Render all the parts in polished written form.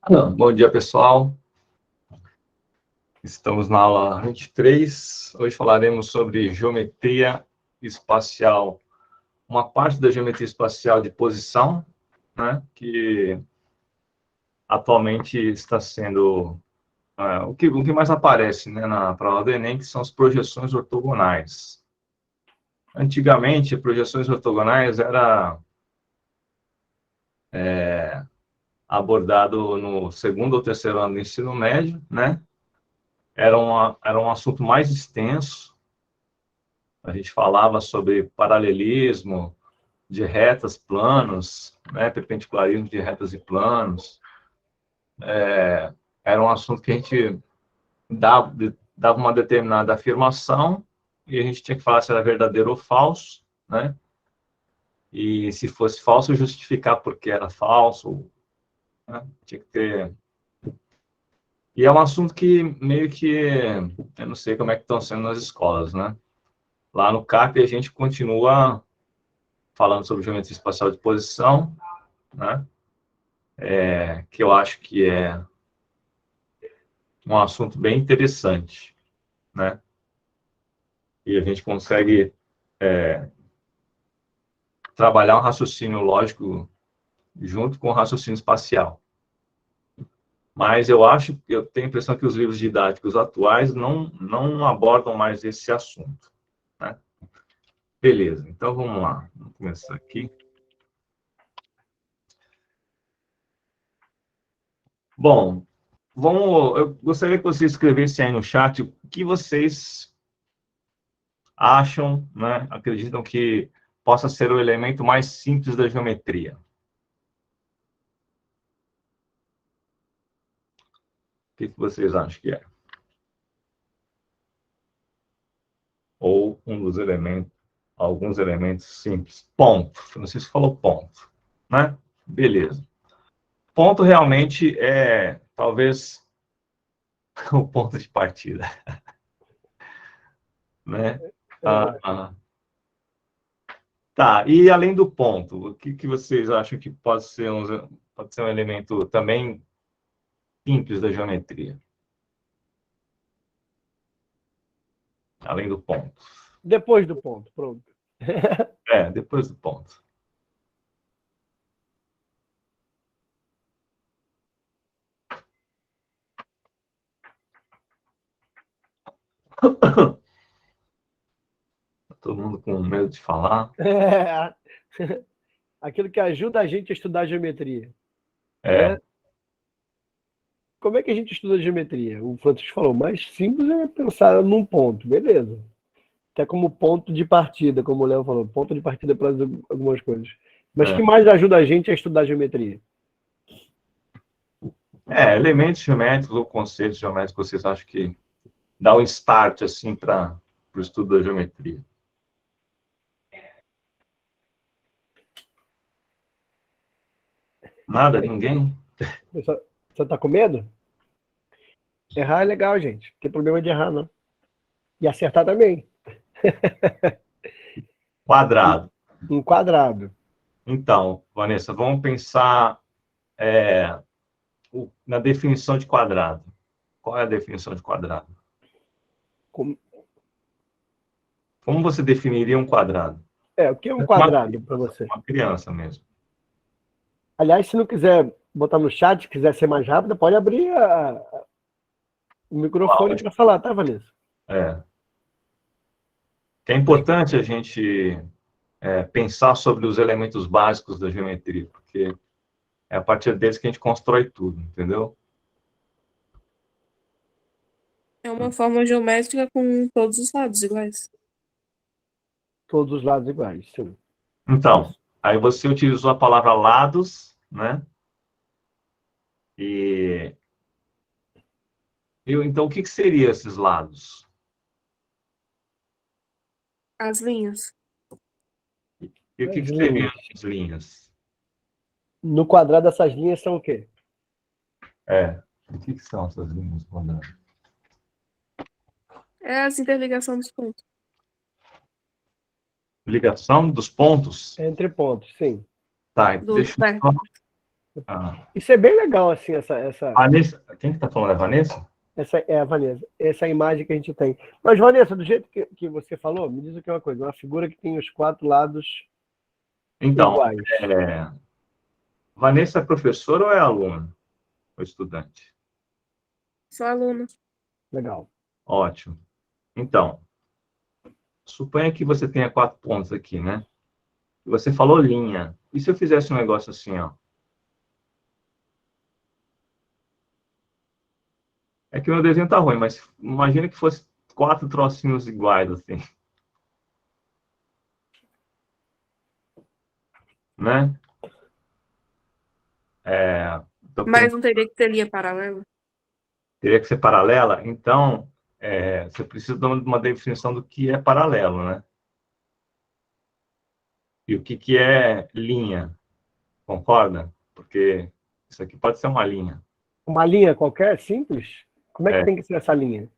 Bom dia, pessoal. Estamos na aula 23. Hoje falaremos sobre geometria espacial. Uma parte da geometria espacial de posição, né, que atualmente está sendo o que mais aparece, né, na prova do Enem, que são as projeções ortogonais. Antigamente, projeções ortogonais era abordado no segundo ou terceiro ano do ensino médio, né? Era um assunto mais extenso. A gente falava sobre paralelismo de retas, planos, né? Perpendicularismo de retas e planos. Era um assunto que a gente dava uma determinada afirmação e a gente tinha que falar se era verdadeiro ou falso, né? E se fosse falso, justificar por que era falso, né? Tinha que ter... E é um assunto que meio que... Eu não sei como é que estão sendo nas escolas, né? Lá no CAP a gente continua falando sobre geometria espacial de posição, né? Que eu acho que é um assunto bem interessante, né? E a gente consegue trabalhar um raciocínio lógico junto com o raciocínio espacial. Mas eu tenho a impressão que os livros didáticos atuais não abordam mais esse assunto, né? Beleza, então vamos lá. Vamos começar aqui. Bom, eu gostaria que vocês escrevessem aí no chat o que vocês acham, né, acreditam que possa ser o elemento mais simples da geometria. O que vocês acham que é? Ou um dos elementos, alguns elementos simples. Ponto. Francisco falou ponto, né? Beleza. Ponto realmente é, talvez, o ponto de partida, né? Tá, e além do ponto, o que vocês acham que pode ser um elemento também simples da geometria? Além do ponto. Depois do ponto, pronto. Depois do ponto. Todo mundo com medo de falar. Aquilo que ajuda a gente a estudar geometria. É. Né? Como é que a gente estuda geometria? O Francisco falou, mais simples é pensar num ponto, beleza. Até como ponto de partida, como o Léo falou, ponto de partida para algumas coisas. Mas o que mais ajuda a gente a estudar geometria? Elementos geométricos ou conceitos geométricos, vocês acham que dá um start, assim, para o estudo da geometria? Nada? Ninguém? Você está com medo? Errar é legal, gente. Não tem problema de errar, não. E acertar também. Quadrado. Um quadrado. Então, Vanessa, vamos pensar na definição de quadrado. Qual é a definição de quadrado? Como você definiria um quadrado? O que é um quadrado para você? Uma criança mesmo. Aliás, se não quiser botar no chat, quiser ser mais rápida, pode abrir o microfone para falar, tá, Vanessa? É importante a gente pensar sobre os elementos básicos da geometria, porque é a partir deles que a gente constrói tudo, entendeu? É uma forma geométrica com todos os lados iguais. Todos os lados iguais, sim. Então, aí você utilizou a palavra lados, né? Então, o que seriam esses lados? As linhas. E o que seriam as linhas? No quadrado, essas linhas são o quê? O que são essas linhas quadradas? É as interligação dos pontos. Ligação dos pontos? Entre pontos, sim. Tá, deixa eu só Ah, Isso é bem legal, assim, Vanessa, quem que tá falando? É a Vanessa? essa é a Vanessa, essa imagem que a gente tem. Mas, Vanessa, do jeito que você falou, me diz aqui uma coisa, uma figura que tem os 4 lados Então, iguais. Vanessa é professora ou é aluna? Ou estudante? Sou aluna. Legal. Ótimo. Então, suponha que você tenha 4 pontos aqui, né? Você falou linha. E se eu fizesse um negócio assim, ó? É que o meu desenho tá ruim, mas imagina que fosse 4 trocinhos iguais, assim, né? Então, Mas não teria que ter linha paralela? teria que ser paralela. Então, você precisa de uma definição do que é paralelo, né? E o que é linha, concorda? Porque isso aqui pode ser uma linha. Uma linha qualquer, simples? Como é que É, tem que ser essa linha?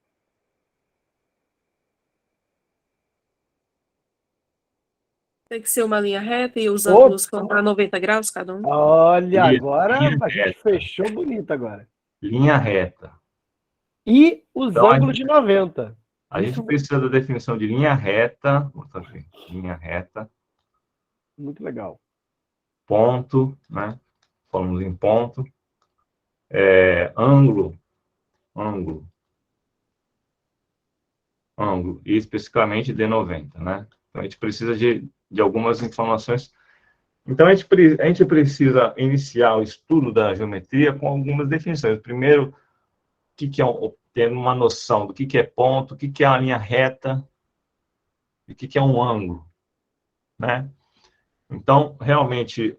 Tem que ser uma linha reta e os Opa! ângulos vão para 90 graus cada um? Olha, linha agora a gente reta. fechou bonito agora. Linha reta. E os Então, ângulos de 90. a gente Isso precisa da definição de linha reta, vou botar aqui, linha reta, muito legal. ponto, né? Falamos em ponto, ângulo, ângulo, ângulo, e especificamente de 90, né? Então, a gente precisa de algumas informações. Então, a gente precisa iniciar o estudo da geometria com algumas definições. Primeiro, o que é tendo uma noção do que é ponto, o que é uma linha reta, e o que é um ângulo, né? Então, realmente,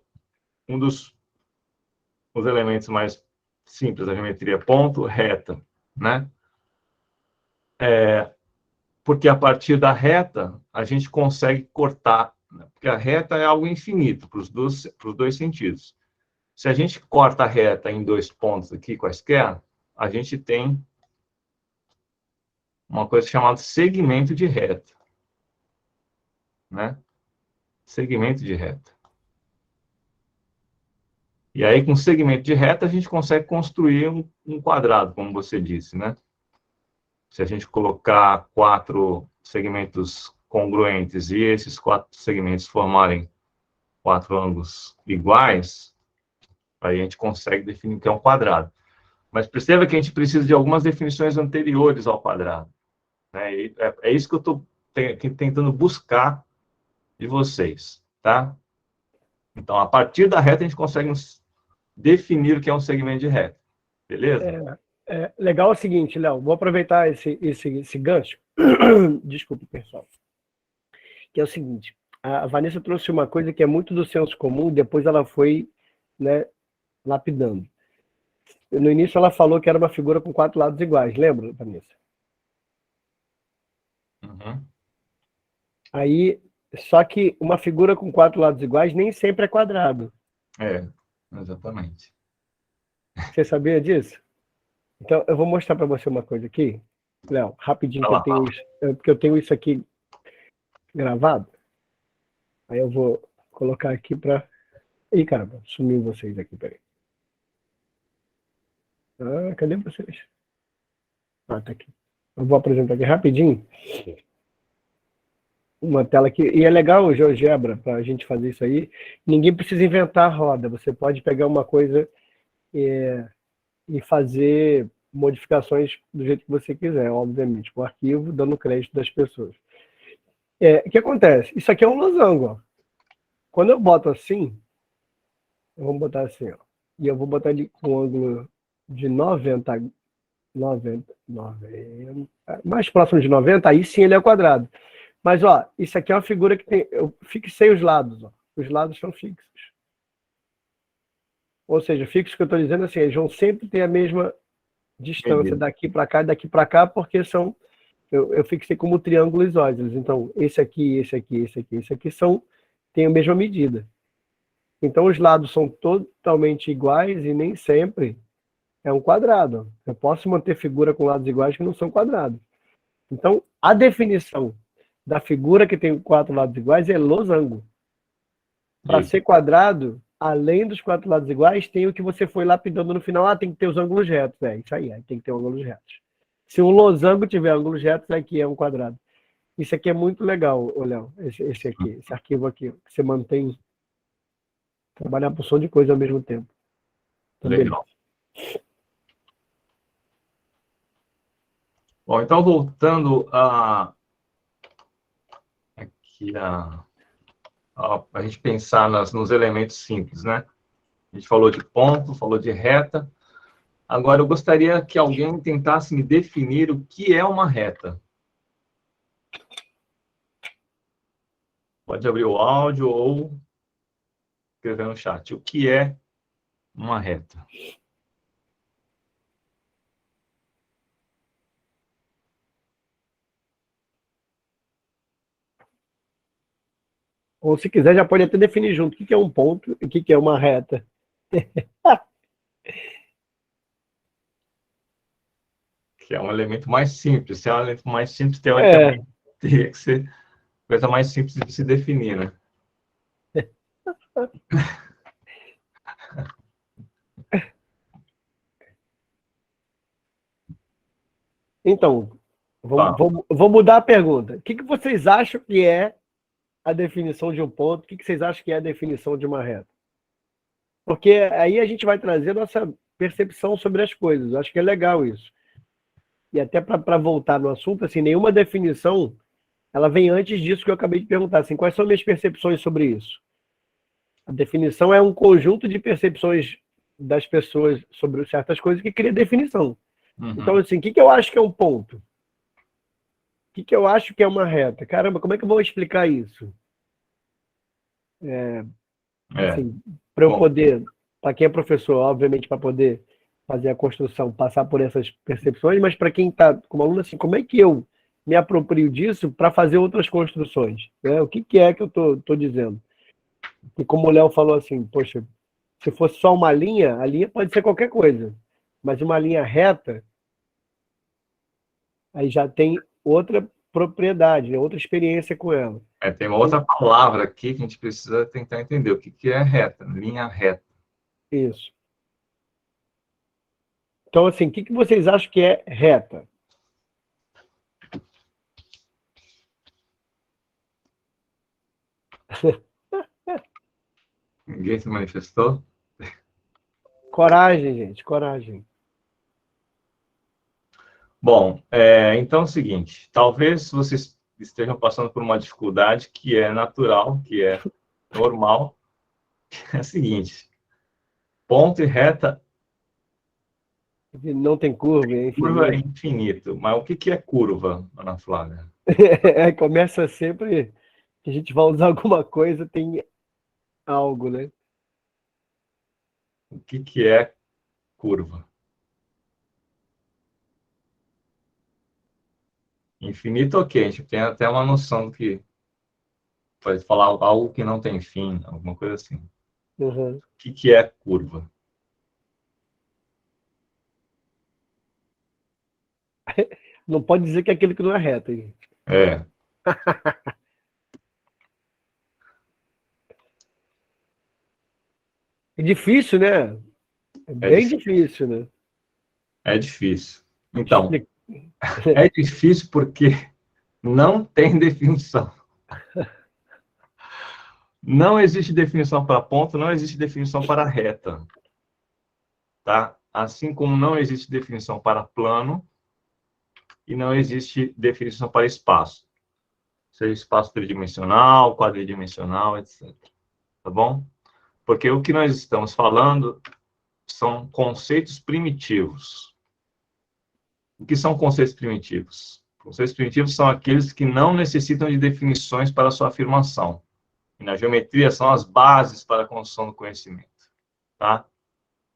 um dos os elementos mais simples da geometria é ponto, reta, né? Porque a partir da reta, a gente consegue cortar, né? Porque a reta é algo infinito para os dois sentidos. Se a gente corta a reta em 2 pontos aqui, quaisquer, a gente tem uma coisa chamada segmento de reta, né? Segmento de reta. E aí, com segmento de reta, a gente consegue construir um quadrado, como você disse, né? Se a gente colocar 4 segmentos congruentes e esses 4 segmentos formarem 4 ângulos iguais, aí a gente consegue definir o que é um quadrado. Mas perceba que a gente precisa de algumas definições anteriores ao quadrado, né? E é isso que eu estou tentando buscar de vocês, tá? Então, a partir da reta, a gente consegue definir o que é um segmento de reta, beleza? Legal é o seguinte, Léo, vou aproveitar esse gancho. Desculpe, pessoal. Que é o seguinte, a Vanessa trouxe uma coisa que é muito do senso comum, e depois ela foi, né, lapidando. No início ela falou que era uma figura com 4 lados iguais, lembra, Vanessa? Uhum. Aí, só que uma figura com 4 lados iguais nem sempre é quadrado. Exatamente. Você sabia disso? Então, eu vou mostrar para você uma coisa aqui, Léo, rapidinho, porque eu tenho isso aqui gravado. Aí eu vou colocar aqui para... Ih, caramba, sumiu vocês aqui, peraí. Ah, cadê vocês? Ah, tá aqui. Eu vou apresentar aqui rapidinho uma tela aqui. E é legal o GeoGebra para a gente fazer isso aí. Ninguém precisa inventar a roda. Você pode pegar uma coisa e fazer modificações do jeito que você quiser, obviamente, com o arquivo, dando crédito das pessoas. O que acontece? Isso aqui é um losango. Ó. Quando eu boto assim, vamos botar assim, ó, e eu vou botar ele com ângulo de 90, mais próximo de 90, aí sim ele é quadrado. Mas, ó, isso aqui é uma figura que tem... Eu fixei os lados, ó. Os lados são fixos. Ou seja, fixos que eu estou dizendo assim, eles vão sempre ter a mesma distância daqui para cá e daqui para cá, porque são... Eu fixei como triângulos isósceles. Então, esse aqui, esse aqui, esse aqui, esse aqui têm a mesma medida. Então, os lados são totalmente iguais e nem sempre é um quadrado. Eu posso manter figura com lados iguais que não são quadrados. Então, a definição da figura que tem 4 lados iguais é losango. Para ser quadrado, além dos 4 lados iguais, tem o que você foi lapidando no final. Tem que ter os ângulos retos. Isso aí tem que ter ângulos retos. Se um losango tiver ângulos retos, aqui é um quadrado. Isso aqui é muito legal, Léo. Esse aqui, esse arquivo aqui, que você mantém. Trabalhar por som de coisa ao mesmo tempo. Legal. Bom, então voltando aqui a gente pensar nos elementos simples, né? A gente falou de ponto, falou de reta. Agora, eu gostaria que alguém tentasse me definir o que é uma reta. Pode abrir o áudio ou escrever no chat. O que é uma reta? Ou se quiser, já pode até definir junto o que é um ponto e o que é uma reta. Que é um elemento mais simples. Se é um elemento mais simples, teoricamente, teria que ser coisa mais simples de se definir, né? Então, vou mudar a pergunta. O que vocês acham que é a definição de um ponto? O que vocês acham que é a definição de uma reta? Porque aí a gente vai trazer nossa percepção sobre as coisas. Eu acho que é legal isso. E até para voltar no assunto, assim, nenhuma definição ela vem antes disso que eu acabei de perguntar. Assim, quais são minhas percepções sobre isso? A definição é um conjunto de percepções das pessoas sobre certas coisas que cria definição. Uhum. Então, assim, o que eu acho que é um ponto? O que eu acho que é uma reta? Caramba, como é que eu vou explicar isso? Assim, para eu poder, para quem é professor, obviamente, para poder fazer a construção, passar por essas percepções, mas para quem está como aluno, assim, como é que eu me aproprio disso para fazer outras construções? Né? O que é que eu estou dizendo? E como o Léo falou assim, poxa, se fosse só uma linha, a linha pode ser qualquer coisa, mas uma linha reta, aí já tem outra propriedade, né? Outra experiência com ela. Tem uma outra palavra aqui que a gente precisa tentar entender. O que é reta? Linha reta. Isso. Então, assim, o que vocês acham que é reta? Ninguém se manifestou? Coragem, gente, coragem. Bom, então é o seguinte, talvez vocês estejam passando por uma dificuldade que é natural, que é normal, é a seguinte, ponto e reta... Não tem curva, é infinito. Curva é infinito, mas o que é curva, Ana Flávia? Começa sempre que a gente vai usar alguma coisa, tem algo, né? O que é curva? Infinito, ok, a gente tem até uma noção do que pode falar algo que não tem fim, alguma coisa assim. Uhum. O que é curva? Não pode dizer que é aquilo que não é reto, gente. É. É difícil, né? É bem difícil, né? É difícil. Então, é difícil porque não tem definição. Não existe definição para ponto, não existe definição para reta. Tá? Assim como não existe definição para plano e não existe definição para espaço. Seja espaço tridimensional, quadridimensional, etc. Tá bom? Porque o que nós estamos falando são conceitos primitivos. O que são conceitos primitivos? Conceitos primitivos são aqueles que não necessitam de definições para sua afirmação. E na geometria são as bases para a construção do conhecimento. Tá?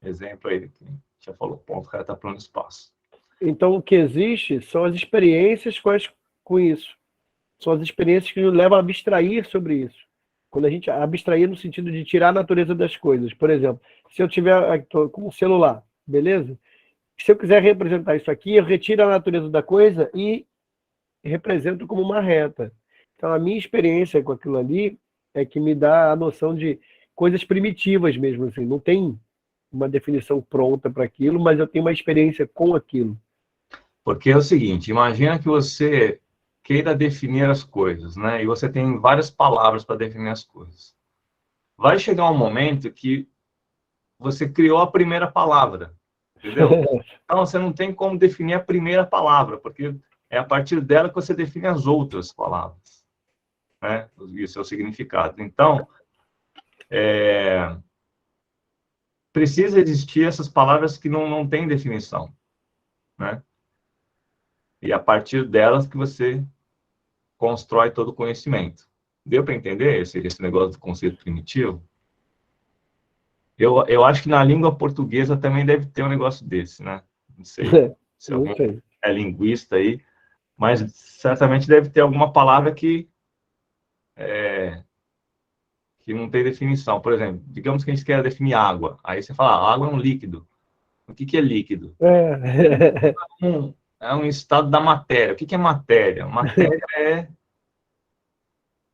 Exemplo aí, que já falou, ponto, reta, plano, espaço. Então, o que existe são as experiências com isso. São as experiências que nos levam a abstrair sobre isso. Quando a gente abstrair no sentido de tirar a natureza das coisas. Por exemplo, se eu tiver com um celular, beleza? Se eu quiser representar isso aqui, eu retiro a natureza da coisa e represento como uma reta. Então, a minha experiência com aquilo ali é que me dá a noção de coisas primitivas mesmo, assim, não tem uma definição pronta para aquilo, mas eu tenho uma experiência com aquilo. Porque é o seguinte, imagina que você queira definir as coisas, né? E você tem várias palavras para definir as coisas. Vai chegar um momento que você criou a primeira palavra, entendeu? Então, você não tem como definir a primeira palavra, porque é a partir dela que você define as outras palavras, né? E o seu significado. Então, precisa existir essas palavras que não têm definição, né? E a partir delas que você constrói todo o conhecimento. Deu para entender esse negócio do conceito primitivo? Eu acho que na língua portuguesa também deve ter um negócio desse, né? Não sei se Não alguém sei. é linguista aí, mas certamente deve ter alguma palavra que não tem definição. Por exemplo, digamos que a gente quer definir água. Aí você fala, água é um líquido. O que é líquido? É. É um estado da matéria. O que é matéria? Matéria é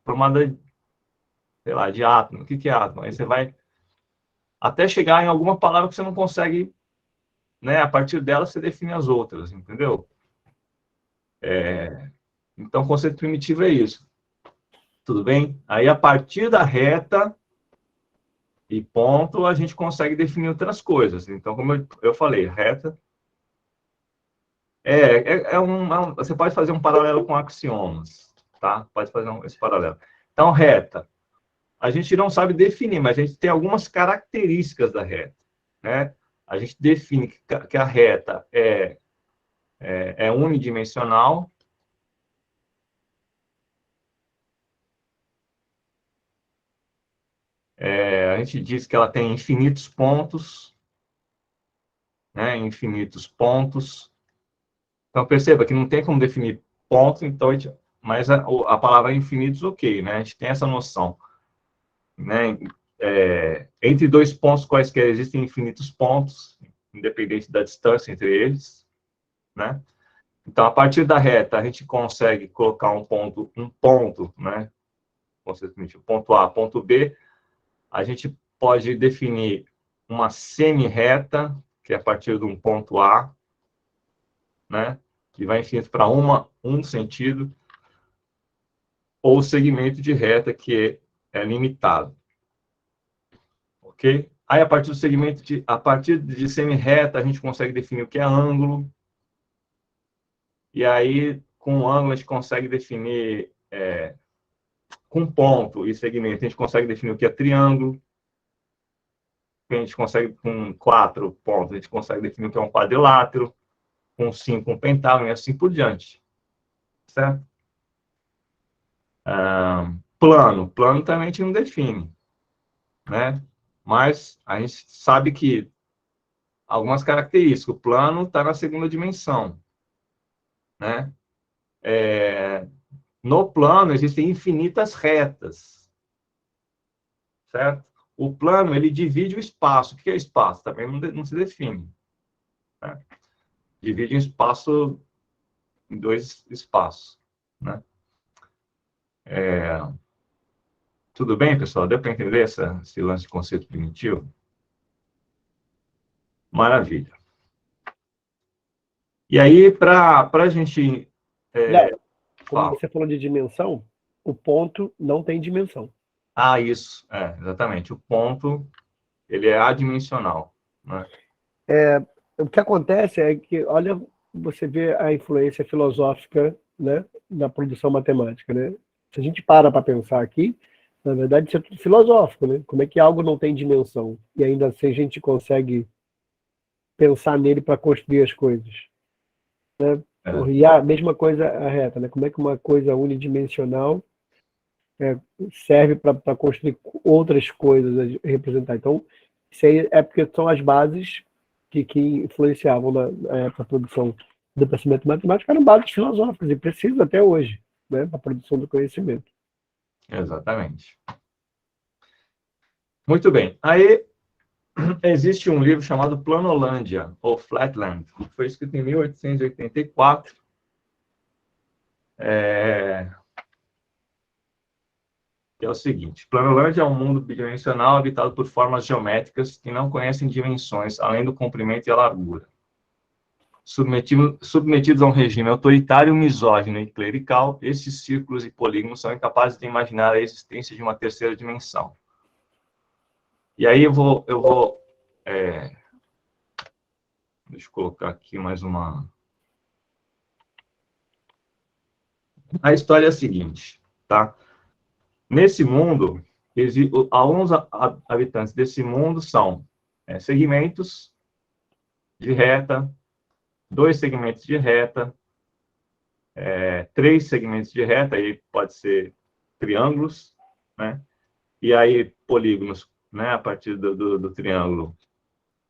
formada, sei lá, de átomo. O que é átomo? Aí você vai até chegar em alguma palavra que você não consegue, né? A partir dela você define as outras, entendeu? Então, o conceito primitivo é isso. Tudo bem? Aí, a partir da reta e ponto, a gente consegue definir outras coisas. Então, como eu falei, reta você pode fazer um paralelo com axiomas, tá? Pode fazer esse paralelo. Então, reta. A gente não sabe definir, mas a gente tem algumas características da reta, né? A gente define que a reta é unidimensional. A gente diz que ela tem infinitos pontos, né? Infinitos pontos. Então, perceba que não tem como definir pontos, então mas a palavra infinitos, ok, né? A gente tem essa noção, né? Entre dois pontos quaisquer existem infinitos pontos, independente da distância entre eles, né? Então, a partir da reta, a gente consegue colocar um ponto, né? Ponto A, ponto B. A gente pode definir uma semi-reta, que é a partir de um ponto A, né? Que vai infinito para um sentido, ou segmento de reta, que é limitado. Ok? Aí, a partir de semi-reta, a gente consegue definir o que é ângulo. E aí, com o ângulo, a gente consegue definir, com ponto e segmento, a gente consegue definir o que é triângulo. A gente consegue, com 4 pontos, a gente consegue definir o que é um quadrilátero. Com 5, um pentágono, e assim por diante. Certo? Plano também a gente não define, né? Mas a gente sabe que algumas características. O plano está na segunda dimensão, né? No plano existem infinitas retas, certo? O plano, ele divide o espaço. O que é espaço? Também não se define. Né? Divide um espaço em dois espaços, né? Tudo bem, pessoal? Deu para entender esse lance de conceito primitivo? Maravilha. E aí, para a gente... Léo, como fala. você falou de dimensão, o ponto não tem dimensão. Isso. Exatamente. O ponto, ele é adimensional, né? O que acontece é que, olha, você vê a influência filosófica, né, na produção matemática, né? Se a gente para pensar aqui, na verdade, isso é tudo filosófico, né? Como é que algo não tem dimensão e ainda assim a gente consegue pensar nele para construir as coisas, né? E a mesma coisa a reta, né? Como é que uma coisa unidimensional serve para construir outras coisas a representar? Então, isso aí é porque são as bases que influenciavam na época a produção do pensamento matemático, eram bases filosóficas e precisam até hoje, né, para a produção do conhecimento. Exatamente. Muito bem. Aí, existe um livro chamado Planolândia, ou Flatland, que foi escrito em 1884. que é o seguinte: Planolândia é um mundo bidimensional habitado por formas geométricas que não conhecem dimensões, além do comprimento e a largura. Submetidos a um regime autoritário, misógino e clerical, esses círculos e polígonos são incapazes de imaginar a existência de uma terceira dimensão. E aí deixa eu colocar aqui mais uma. A história é a seguinte, tá? Nesse mundo, alguns habitantes desse mundo são segmentos de reta, 2 segmentos de reta, 3 segmentos de reta, aí pode ser triângulos, né? E aí polígonos, né? A partir do triângulo,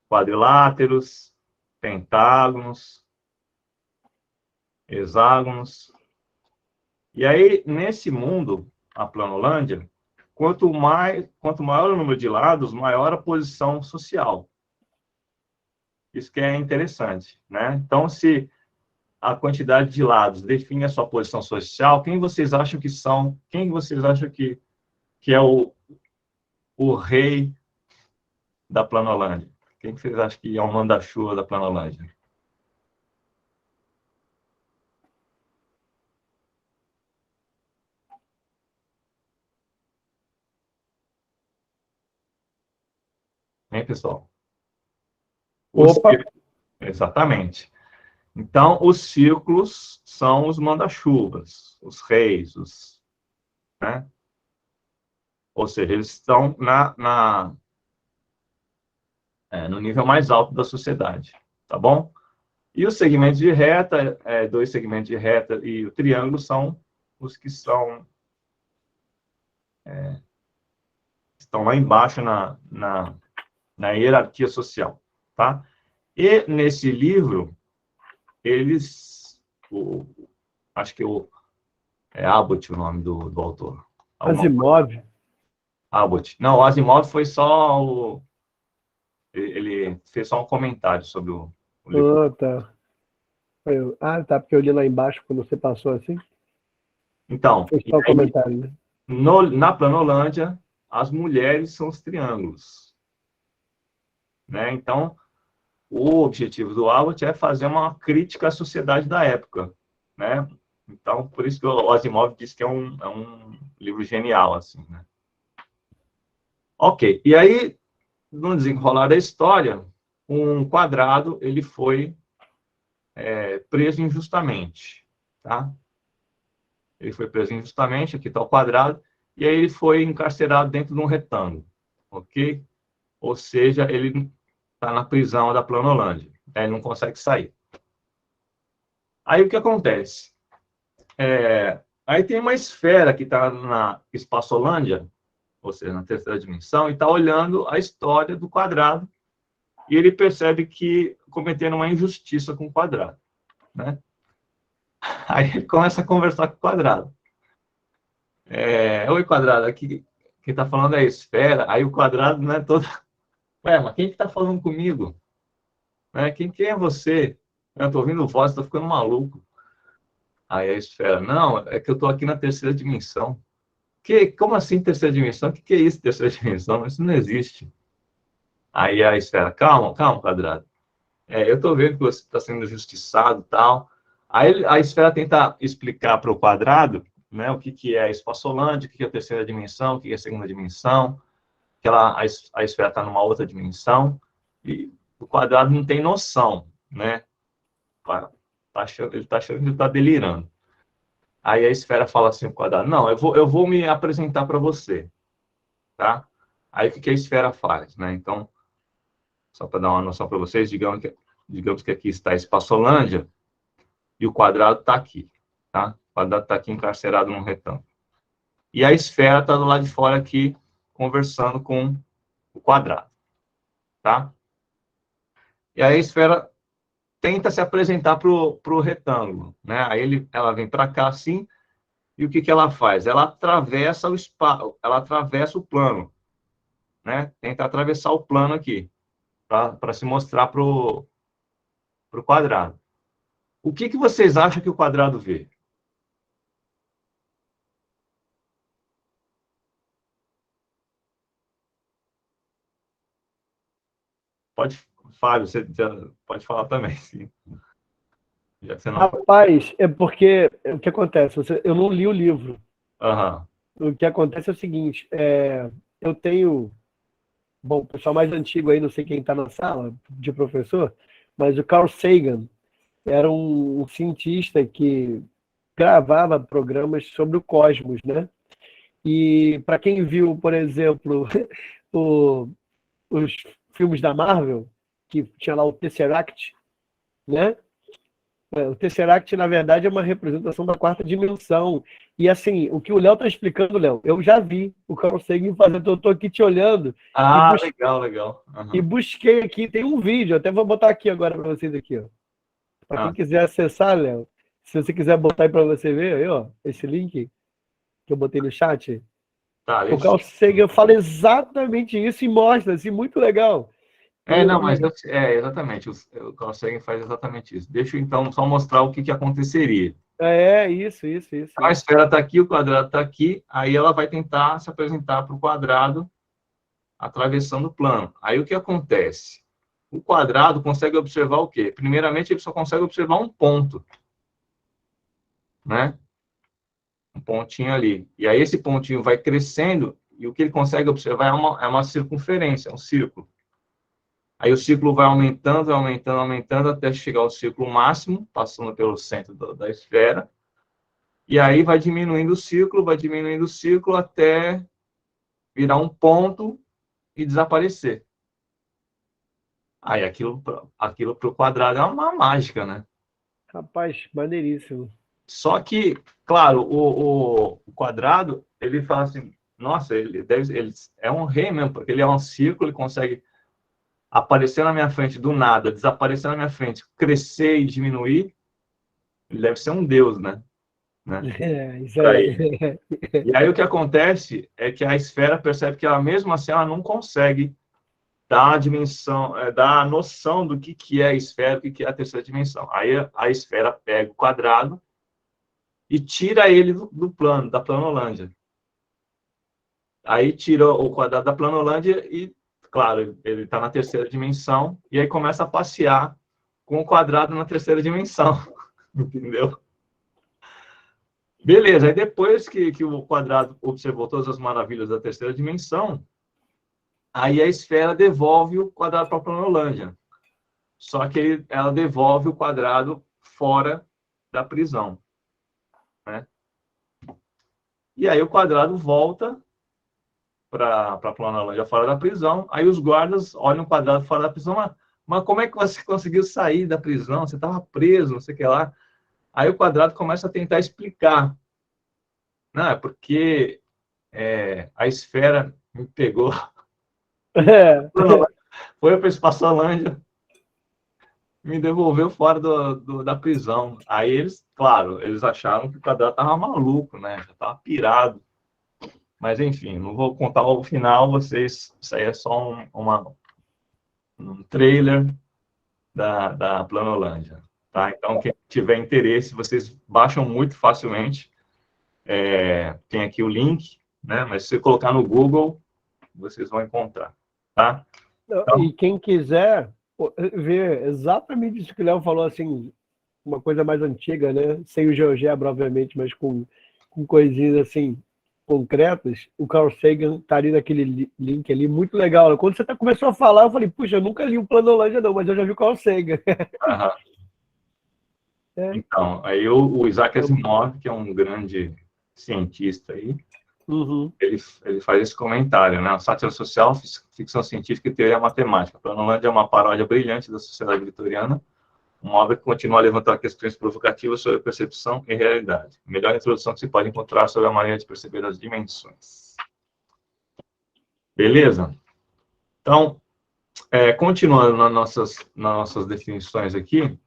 quadriláteros, pentágonos, hexágonos. E aí, nesse mundo, a Planolândia, quanto maior o número de lados, maior a posição social. Isso que é interessante, né? Então, se a quantidade de lados define a sua posição social, quem vocês acham que é o rei da Planolândia? Quem vocês acham que é o manda-chuva da Planolândia? Hein, pessoal? Opa! Exatamente. Então, os círculos são os manda-chuvas, os reis, né? Ou seja, eles estão no nível mais alto da sociedade, tá bom? E os segmentos de reta, 2 segmentos de reta e o triângulo são os que estão lá embaixo na hierarquia social, tá? E nesse livro, acho que é Abbott o nome do autor. Asimov. Abbott. Não, o Asimov foi só ele fez só um comentário sobre o livro. Ah, tá. Tá, porque eu li lá embaixo quando você passou assim. Então, Foi só o comentário, né? na Planolândia, as mulheres são os triângulos, né? Então, o objetivo do Abbott é fazer uma crítica à sociedade da época, né? Então, por isso que o Asimov diz que é um livro genial, assim, né? Ok, e aí, no desenrolar da história, um quadrado, ele foi preso injustamente, tá? Ele foi preso injustamente, aqui está o quadrado, e aí ele foi encarcerado dentro de um retângulo, ok? Ou seja, ele está na prisão da Planolândia, ele não consegue sair. Aí o que acontece? Aí tem uma esfera que está na Espaçolândia, ou seja, na terceira dimensão, e está olhando a história do quadrado, e ele percebe que cometeram uma injustiça com o quadrado, né? Aí ele começa a conversar com o quadrado. Oi, quadrado, aqui quem está falando é a esfera, aí o quadrado não é todo. Ué, mas quem que está falando comigo? Né? Quem é você? Eu estou ouvindo voz, estou ficando maluco. Aí a esfera, não, é que eu estou aqui na terceira dimensão. Como assim terceira dimensão? O que é isso, terceira dimensão? Isso não existe. Aí a esfera, calma, calma, quadrado. Eu estou vendo que você está sendo justiçado e tal. Aí a esfera tenta explicar para o quadrado, né, o que é a espaçolândia, o que é a terceira dimensão, o que é a segunda dimensão, que a esfera está numa outra dimensão, e o quadrado não tem noção, né? Ele está achando que ele está delirando. Aí a esfera fala assim ao quadrado, não, eu vou me apresentar para você, tá? Aí o que a esfera faz, né? Então, só para dar uma noção para vocês, digamos que aqui está a espaçolândia e o quadrado está aqui, tá? O quadrado está aqui encarcerado num retângulo. E a esfera está do lado de fora aqui, conversando com o quadrado, tá? E aí a esfera tenta se apresentar para o retângulo, né? Aí ela vem para cá assim, e o que ela faz? Ela atravessa o espaço, ela atravessa o plano, né? Tenta atravessar o plano aqui, para se mostrar para o quadrado. O que vocês acham que o quadrado vê? Fábio, você já pode falar também, sim. Já que você não... Rapaz, é porque o que acontece? Eu não li o livro. Aham. O que acontece é o seguinte, eu tenho, bom, o pessoal mais antigo aí, não sei quem está na sala de professor, mas o Carl Sagan era um cientista que gravava programas sobre o cosmos, né? E para quem viu, por exemplo, o- os filmes da Marvel, que tinha lá o Tesseract, né? O Tesseract, na verdade, é uma representação da quarta dimensão. E assim, o que o Léo está explicando, Léo, eu já vi o Carl Sagan fazendo, eu estou aqui te olhando e, Ah, legal, legal. e Aham. busquei aqui, tem um vídeo, até vou botar aqui agora para vocês aqui, ó. Para Ah, quem quiser acessar, Léo, se você quiser botar aí para você ver, aí, ó, esse link que eu botei no chat, tá, o deixa Carl Sagan fala exatamente isso e mostra, assim, muito legal. Não, E, mas exatamente, o Carl Sagan faz exatamente isso. Deixa eu então só mostrar o que aconteceria. isso. A esfera está aqui, o quadrado está aqui, aí ela vai tentar se apresentar para o quadrado atravessando o plano. Aí o que acontece? O quadrado consegue observar o quê? Primeiramente, ele só consegue observar um ponto, né? Um pontinho ali. E aí esse pontinho vai crescendo e o que ele consegue observar é uma circunferência, um círculo. Aí o ciclo vai aumentando, aumentando, aumentando, até chegar ao ciclo máximo, passando pelo centro da esfera. E aí vai diminuindo o ciclo até virar um ponto e desaparecer. Aí aquilo para o quadrado é uma mágica, né? rapaz, maneiríssimo. Só que, claro, o quadrado, ele fala assim, nossa, ele é um rei mesmo, porque ele é um círculo, ele consegue aparecer na minha frente do nada, desaparecer na minha frente, crescer e diminuir. Ele deve ser um deus, né? Isso Para aí. ele. E aí o que acontece é que a esfera percebe que ela mesmo assim ela não consegue dar a dimensão, dar a noção do que é a esfera, o que é a terceira dimensão. Aí a esfera pega o quadrado e tira ele do plano, da planolândia. Aí tira o quadrado da planolândia e, claro, ele está na terceira dimensão e aí começa a passear com o quadrado na terceira dimensão, entendeu? Beleza, aí depois que o quadrado observou todas as maravilhas da terceira dimensão, aí a esfera devolve o quadrado para a planolândia. Só que ela devolve o quadrado fora da prisão, né? E aí o quadrado volta para a planolândia fora da prisão, aí os guardas olham o quadrado fora da prisão, mas como é que você conseguiu sair da prisão? Você estava preso, não sei o que lá. Aí o quadrado começa a tentar explicar. Não, é porque a esfera me pegou, É. foi para a espaçolândia, me devolveu fora da prisão. Aí eles, claro, eles acharam que o quadrado estava maluco, né? Já estava pirado. Mas, enfim, não vou contar o final, vocês. Isso aí é só um trailer da Planolândia. Tá? Então, quem tiver interesse, vocês baixam muito facilmente. Tem aqui o link, né? Mas se você colocar no Google, vocês vão encontrar. Tá? Então, E quem quiser ver exatamente isso que o Léo falou, assim, uma coisa mais antiga, né? Sem o GeoGebra, obviamente, mas com coisinhas assim concretas, o Carl Sagan tá ali naquele link ali, muito legal. Quando você começou a falar, eu falei, puxa, eu nunca li o Planolândia não, mas eu já vi o Carl Sagan. aham. É. Então, aí o Isaac Asimov, que é um grande cientista aí, Uhum. ele faz esse comentário, né? Sátira social, ficção científica e teoria matemática. Planolândia é uma paródia brilhante da sociedade vitoriana, uma obra que continua a levantar questões provocativas sobre percepção e realidade. A melhor introdução que se pode encontrar sobre a maneira de perceber as dimensões. Beleza? Então, continuando nas nossas definições aqui,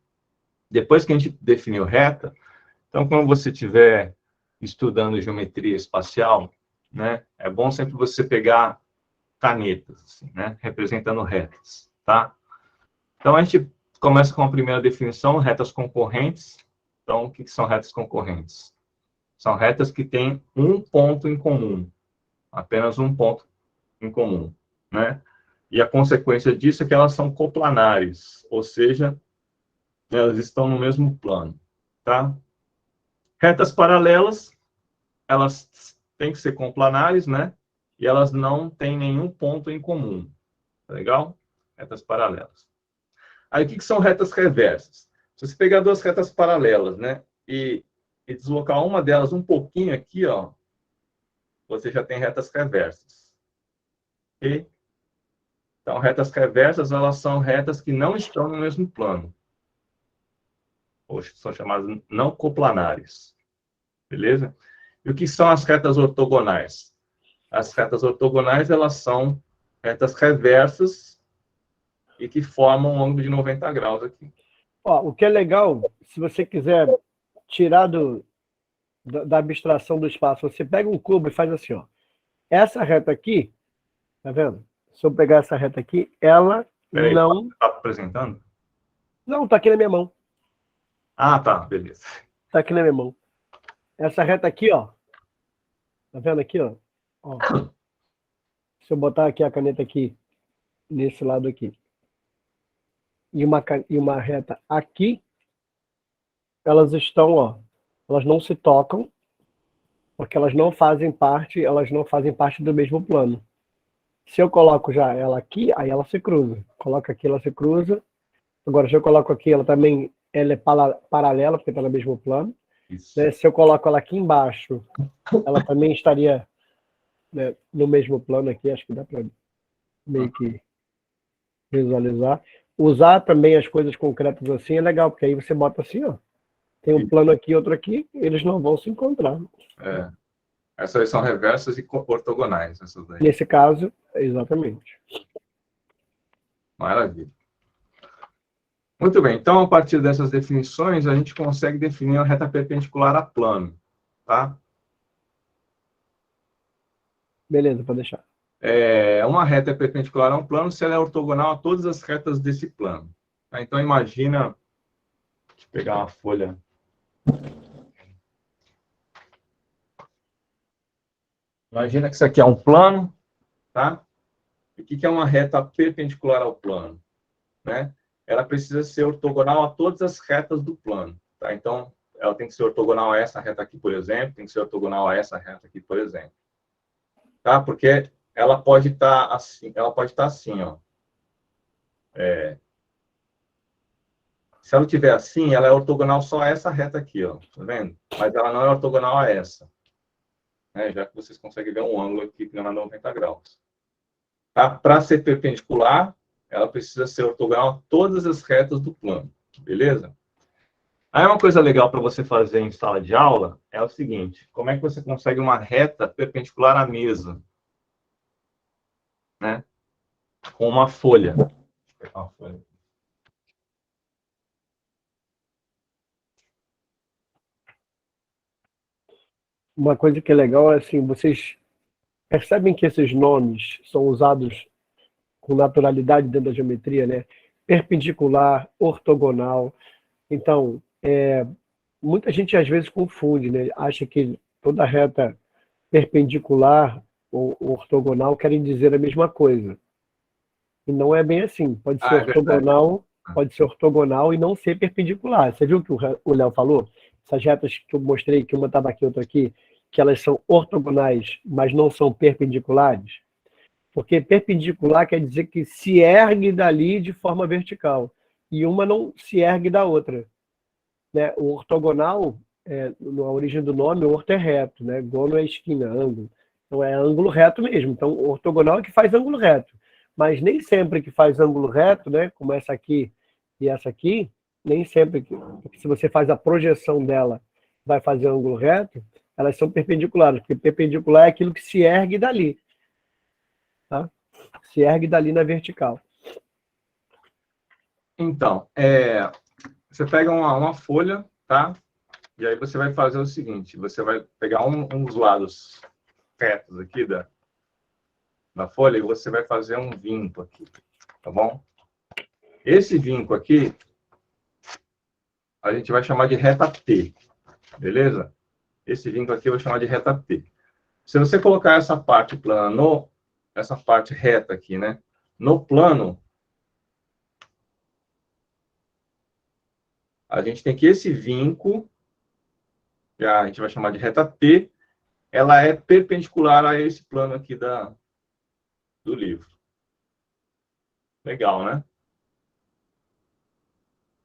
depois que a gente definiu reta, então, quando você estiver estudando geometria espacial, né, é bom sempre você pegar canetas, assim, né, representando retas, tá? Então, a gente começa com a primeira definição, retas concorrentes. Então, o que são retas concorrentes? São retas que têm um ponto em comum, apenas um ponto em comum, né? E a consequência disso é que elas são coplanares, ou seja, elas estão no mesmo plano, tá? Retas paralelas, elas têm que ser coplanares, né? E elas não têm nenhum ponto em comum, tá legal? Retas paralelas. Aí, o que são retas reversas? Se você pegar duas retas paralelas, né? E deslocar uma delas um pouquinho aqui, ó, você já tem retas reversas. Ok? Então, retas reversas, elas são retas que não estão no mesmo plano. Ou são chamadas não coplanares. Beleza? E o que são as retas ortogonais? As retas ortogonais, elas são retas reversas e que formam um ângulo de 90 graus aqui. Ó, o que é legal, se você quiser tirar da abstração do espaço, você pega um cubo e faz assim, ó. Essa reta aqui, tá vendo? Se eu pegar essa reta aqui, ela Peraí, não... tá apresentando? Não, tá aqui na minha mão. Ah, tá, beleza. Tá aqui na minha mão. Essa reta aqui, ó. Tá vendo aqui, ó? Ó. Se eu botar aqui a caneta aqui, nesse lado aqui, e uma reta aqui, elas estão, ó, elas não se tocam, porque elas não fazem parte do mesmo plano. Se eu coloco já ela aqui, aí ela se cruza. Coloco aqui, ela se cruza. Agora, se eu coloco aqui, ela é paralela, porque está no mesmo plano. Isso. Né? Se eu coloco ela aqui embaixo, ela também estaria, né, no mesmo plano aqui. Acho que dá para meio que visualizar. Usar também as coisas concretas assim é legal, porque aí você bota assim, ó. Tem um plano aqui, outro aqui, eles não vão se encontrar. É. Essas são reversas e ortogonais, essas daí. Nesse caso, exatamente. Maravilha. Muito bem, então, a partir dessas definições, a gente consegue definir uma reta perpendicular a plano, tá? Beleza, pode deixar. Uma reta é perpendicular a um plano se ela é ortogonal a todas as retas desse plano. Tá? Então, imagina... Deixa eu pegar uma folha. Imagina que isso aqui é um plano, tá? E o que é uma reta perpendicular ao plano? Né? Ela precisa ser ortogonal a todas as retas do plano. Tá? Então, ela tem que ser ortogonal a essa reta aqui, por exemplo, tem que ser ortogonal a essa reta aqui, por exemplo. Tá? Porque ela pode estar assim, ó. Se ela estiver assim, ela é ortogonal só a essa reta aqui, ó. Tá vendo? Mas ela não é ortogonal a essa. Né? Já que vocês conseguem ver um ângulo aqui que não é 90 graus. Tá? Para ser perpendicular, ela precisa ser ortogonal a todas as retas do plano. Beleza? Aí uma coisa legal para você fazer em sala de aula é o seguinte: como é que você consegue uma reta perpendicular à mesa? Né? Com uma folha. Deixa eu pegar uma folha. Uma coisa que é legal é assim, vocês percebem que esses nomes são usados com naturalidade dentro da geometria, né? Perpendicular, ortogonal. Então, muita gente às vezes confunde, né? Acha que toda reta perpendicular ou ortogonal querem dizer a mesma coisa. E não é bem assim. Pode ser ortogonal e não ser perpendicular. Você viu o que o Léo falou? Essas retas que eu mostrei, que uma estava aqui, outra aqui, que elas são ortogonais, mas não são perpendiculares. Porque perpendicular quer dizer que se ergue dali de forma vertical. E uma não se ergue da outra. Né? O ortogonal, na origem do nome, o orto é reto, né? Gono é esquina, ângulo. Então é ângulo reto mesmo. Então o ortogonal é que faz ângulo reto. Mas nem sempre que faz ângulo reto, né? Como essa aqui e essa aqui, nem sempre que se você faz a projeção dela vai fazer ângulo reto, elas são perpendiculares, porque perpendicular é aquilo que se ergue dali. Tá? Se ergue dali na vertical. Então, você pega uma folha, tá? E aí você vai fazer o seguinte: você vai pegar um dos lados retos aqui da folha e você vai fazer um vinco aqui, tá bom? Esse vinco aqui, a gente vai chamar de reta T, beleza? Esse vinco aqui eu vou chamar de reta T. Se você colocar essa parte plana essa parte reta aqui, né? no plano, a gente tem que esse vinco, que a gente vai chamar de reta T, ela é perpendicular a esse plano aqui do livro. Legal, né?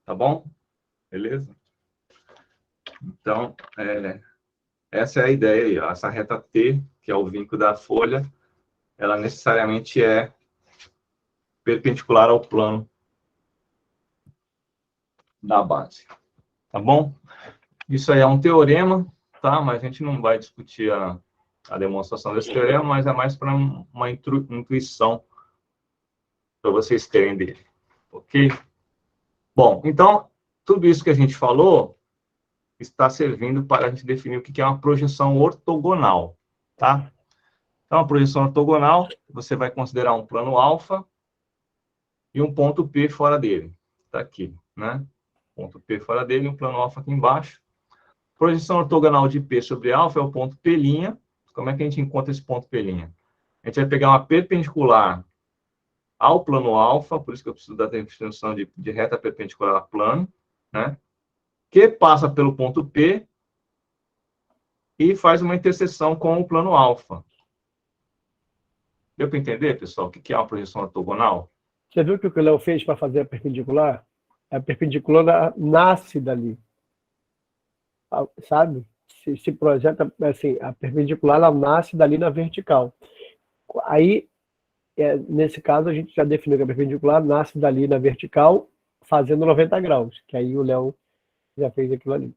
Tá bom? Beleza? Então, essa é a ideia aí. Ó. Essa reta T, que é o vinco da folha, ela necessariamente é perpendicular ao plano da base. Tá bom? Isso aí é um teorema, tá? Mas a gente não vai discutir a demonstração desse teorema, mas é mais para uma intuição para vocês terem dele. Ok? Bom, então, tudo isso que a gente falou está servindo para a gente definir o que é uma projeção ortogonal, tá? Então, a projeção ortogonal, você vai considerar um plano alfa e um ponto P fora dele. Está aqui, né? Ponto P fora dele e um plano alfa aqui embaixo. Projeção ortogonal de P sobre alfa é o ponto P'. Como é que a gente encontra esse ponto P'? A gente vai pegar uma perpendicular ao plano alfa, por isso que eu preciso da definição de reta perpendicular a plano, né? Que passa pelo ponto P e faz uma interseção com o plano alfa. Deu para entender, pessoal, o que é uma projeção ortogonal? Você viu que o Léo fez para fazer a perpendicular? A perpendicular nasce dali, sabe? Se projeta, assim, a perpendicular ela nasce dali na vertical. Aí, nesse caso, a gente já definiu que a perpendicular nasce dali na vertical, fazendo 90 graus, que aí o Léo já fez aquilo ali.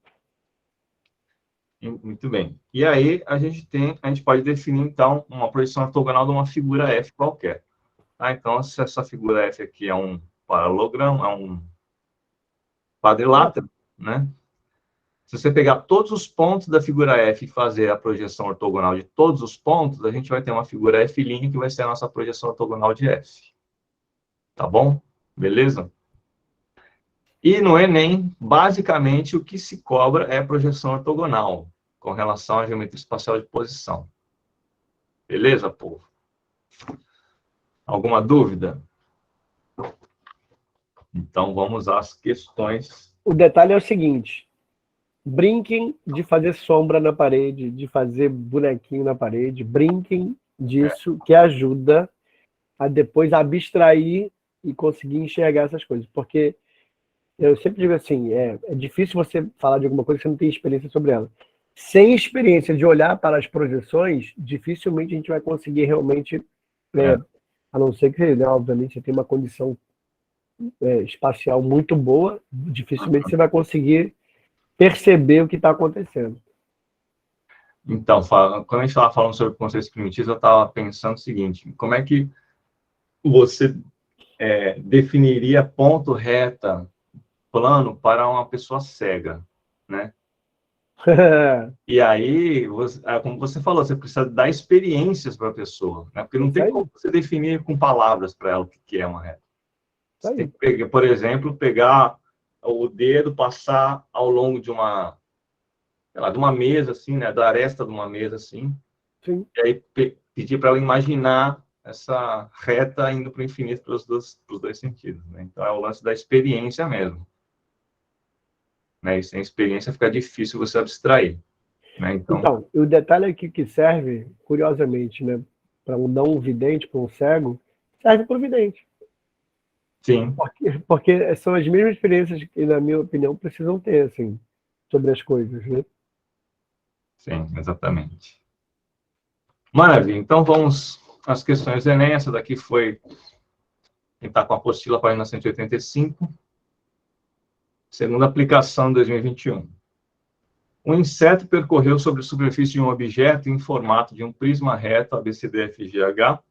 Muito bem. E aí a gente pode definir então uma projeção ortogonal de uma figura F qualquer. Tá? Então, se essa figura F aqui é um paralelogramo, é um quadrilátero, né? Se você pegar todos os pontos da figura F e fazer a projeção ortogonal de todos os pontos, a gente vai ter uma figura F' que vai ser a nossa projeção ortogonal de F. Tá bom? Beleza? E no Enem, basicamente, o que se cobra é projeção ortogonal, com relação à geometria espacial de posição. Beleza, povo? Alguma dúvida? Então, vamos às questões. O detalhe é o seguinte: brinquem de fazer sombra na parede, de fazer bonequinho na parede, brinquem disso, que ajuda a depois abstrair e conseguir enxergar essas coisas. Porque eu sempre digo assim, é difícil você falar de alguma coisa que você não tem experiência sobre ela. Sem experiência de olhar para as projeções, dificilmente a gente vai conseguir realmente, a não ser que, né, obviamente, você tenha uma condição espacial muito boa, dificilmente você vai conseguir perceber o que está acontecendo. Então, quando a gente estava falando sobre conceitos primitivos, eu estava pensando o seguinte: como é que você definiria ponto, reta, plano para uma pessoa cega, né? E aí, como você falou, você precisa dar experiências para a pessoa, né? Porque não tem como você definir com palavras para ela o que é uma reta. Você tem que pegar, por exemplo, pegar o dedo, passar ao longo de uma mesa, assim, né? Da aresta de uma mesa, assim. Sim. E aí pedir para ela imaginar essa reta indo para o infinito pelos dois sentidos, né? Então, é o lance da experiência mesmo. Né? E sem experiência fica difícil você abstrair. Né? Então, o detalhe aqui que serve, curiosamente, né, para um não vidente, para um cego, serve para o vidente. Sim. Porque são as mesmas experiências que, na minha opinião, precisam ter, assim, sobre as coisas, né? Sim, exatamente. Maravilha. Então, vamos às questões do Enem. Essa daqui foi quem está com a apostila, página 185. Segunda aplicação de 2021. Um inseto percorreu sobre a superfície de um objeto em formato de um prisma reto ABCDFGH,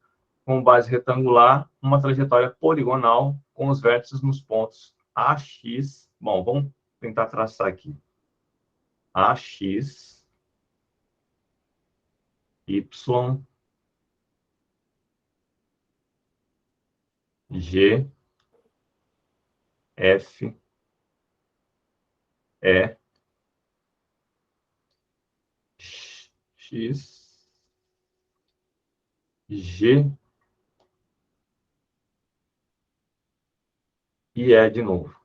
com base retangular, uma trajetória poligonal com os vértices nos pontos AX. Bom, vamos tentar traçar aqui. AX, Y, G, F, E, X, G, e E de novo.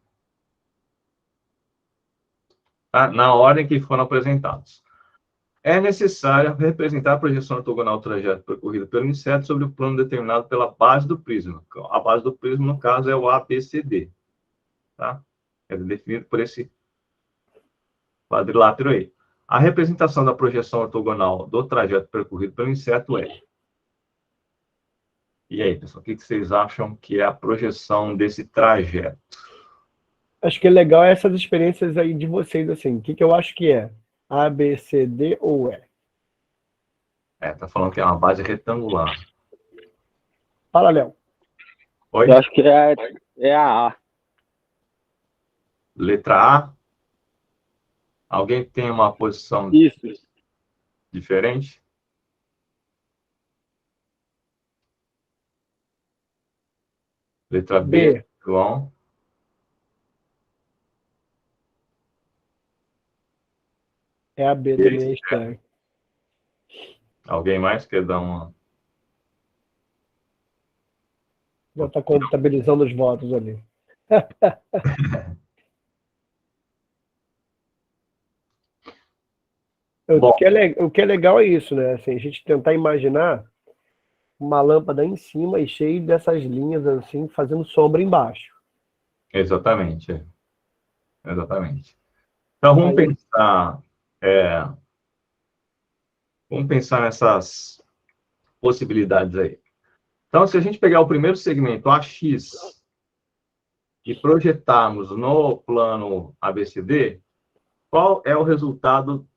Tá? Na ordem que foram apresentados. É necessário representar a projeção ortogonal do trajeto percorrido pelo inseto sobre o plano determinado pela base do prisma. A base do prisma, no caso, é o ABCD. Tá? É definido por esse quadrilátero aí. A representação da projeção ortogonal do trajeto percorrido pelo inseto é. E aí, pessoal, o que vocês acham que é a projeção desse trajeto? Acho que é legal essas experiências aí de vocês, assim. O que eu acho que é? A, B, C, D ou E? Tá falando que é uma base retangular. Fala, Léo. Oi? Eu acho que é a A. Letra A. Alguém tem uma posição Isso. diferente? Letra B, B. João. É a B também, é estranho. Alguém mais quer dar uma... Já está contabilizando os votos ali. Bom. O que é legal é isso, né? Assim, a gente tentar imaginar uma lâmpada em cima e cheio dessas linhas assim, fazendo sombra embaixo. Exatamente. Exatamente. Então, vamos pensar nessas possibilidades aí. Então, se a gente pegar o primeiro segmento AX e projetarmos no plano ABCD, qual é o resultado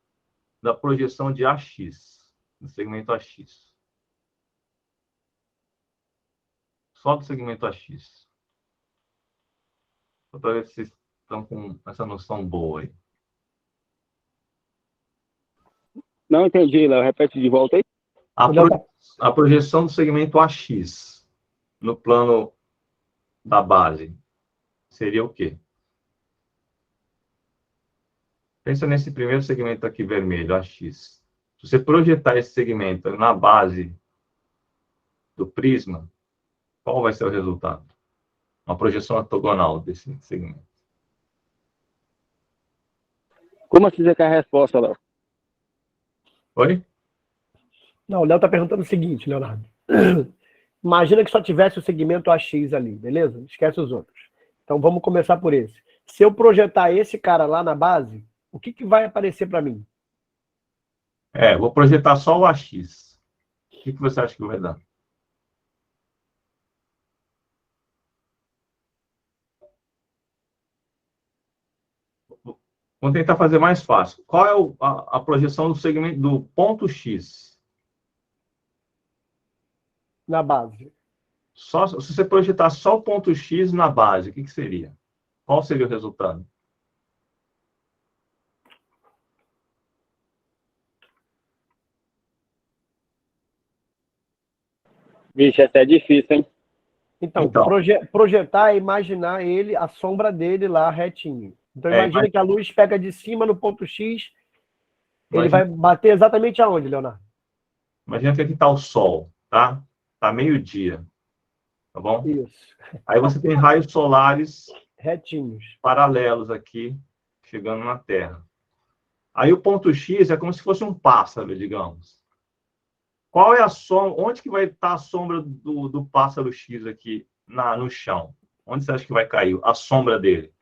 da projeção de AX, do segmento AX? Só do segmento AX. Só para ver se vocês estão com essa noção boa aí. Não entendi, Léo. Repete de volta aí. A projeção do segmento AX no plano da base seria o quê? Pensa nesse primeiro segmento aqui vermelho, AX. Se você projetar esse segmento na base do prisma, qual vai ser o resultado? Uma projeção ortogonal desse segmento. Como assim você quer a resposta, Léo? Oi? Não, o Léo está perguntando o seguinte, Leonardo. Imagina que só tivesse o segmento AX ali, beleza? Esquece os outros. Então vamos começar por esse. Se eu projetar esse cara lá na base, o que vai aparecer para mim? Vou projetar só o AX. O que você acha que vai dar? Vamos tentar fazer mais fácil. Qual é a projeção do segmento do ponto X? Na base. Se você projetar só o ponto X na base, o que seria? Qual seria o resultado? Vixe, essa é difícil, hein? Então. Projetar é imaginar ele, a sombra dele lá retinho. Então imagina que a luz pega de cima no ponto X, ele vai bater exatamente aonde, Leonardo? Imagina que aqui está o Sol, tá? Está meio-dia, tá bom? Isso. Aí você tem raios solares retinhos, paralelos aqui, chegando na Terra. Aí o ponto X é como se fosse um pássaro, digamos. Qual é a sombra? Onde que vai estar a sombra do pássaro X aqui no chão? Onde você acha que vai cair a sombra dele?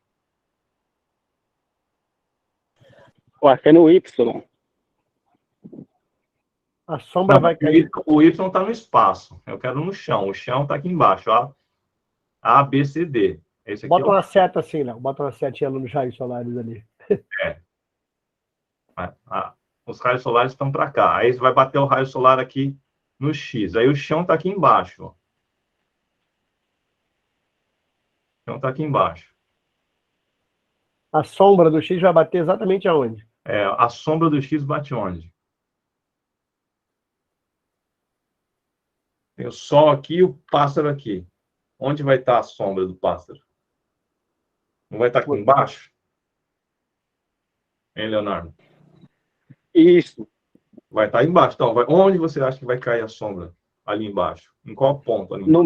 Eu acho que é no Y. A sombra vai cair. O Y está no espaço. Eu quero no chão. O chão está aqui embaixo. Ó. A, B, C, D. Esse aqui bota uma seta assim, Léo. Bota uma setinha nos raios solares ali. Os raios solares estão para cá. Aí você vai bater o raio solar aqui no X. Aí o chão está aqui embaixo. Ó. O chão está aqui embaixo. A sombra do X vai bater exatamente aonde? A sombra do X bate onde? Tem o Sol aqui e o pássaro aqui. Onde vai estar a sombra do pássaro? Não vai estar aqui embaixo? Hein, Leonardo? Isso. Vai estar embaixo. Então, onde você acha que vai cair a sombra? Ali embaixo. Em qual ponto? Ali no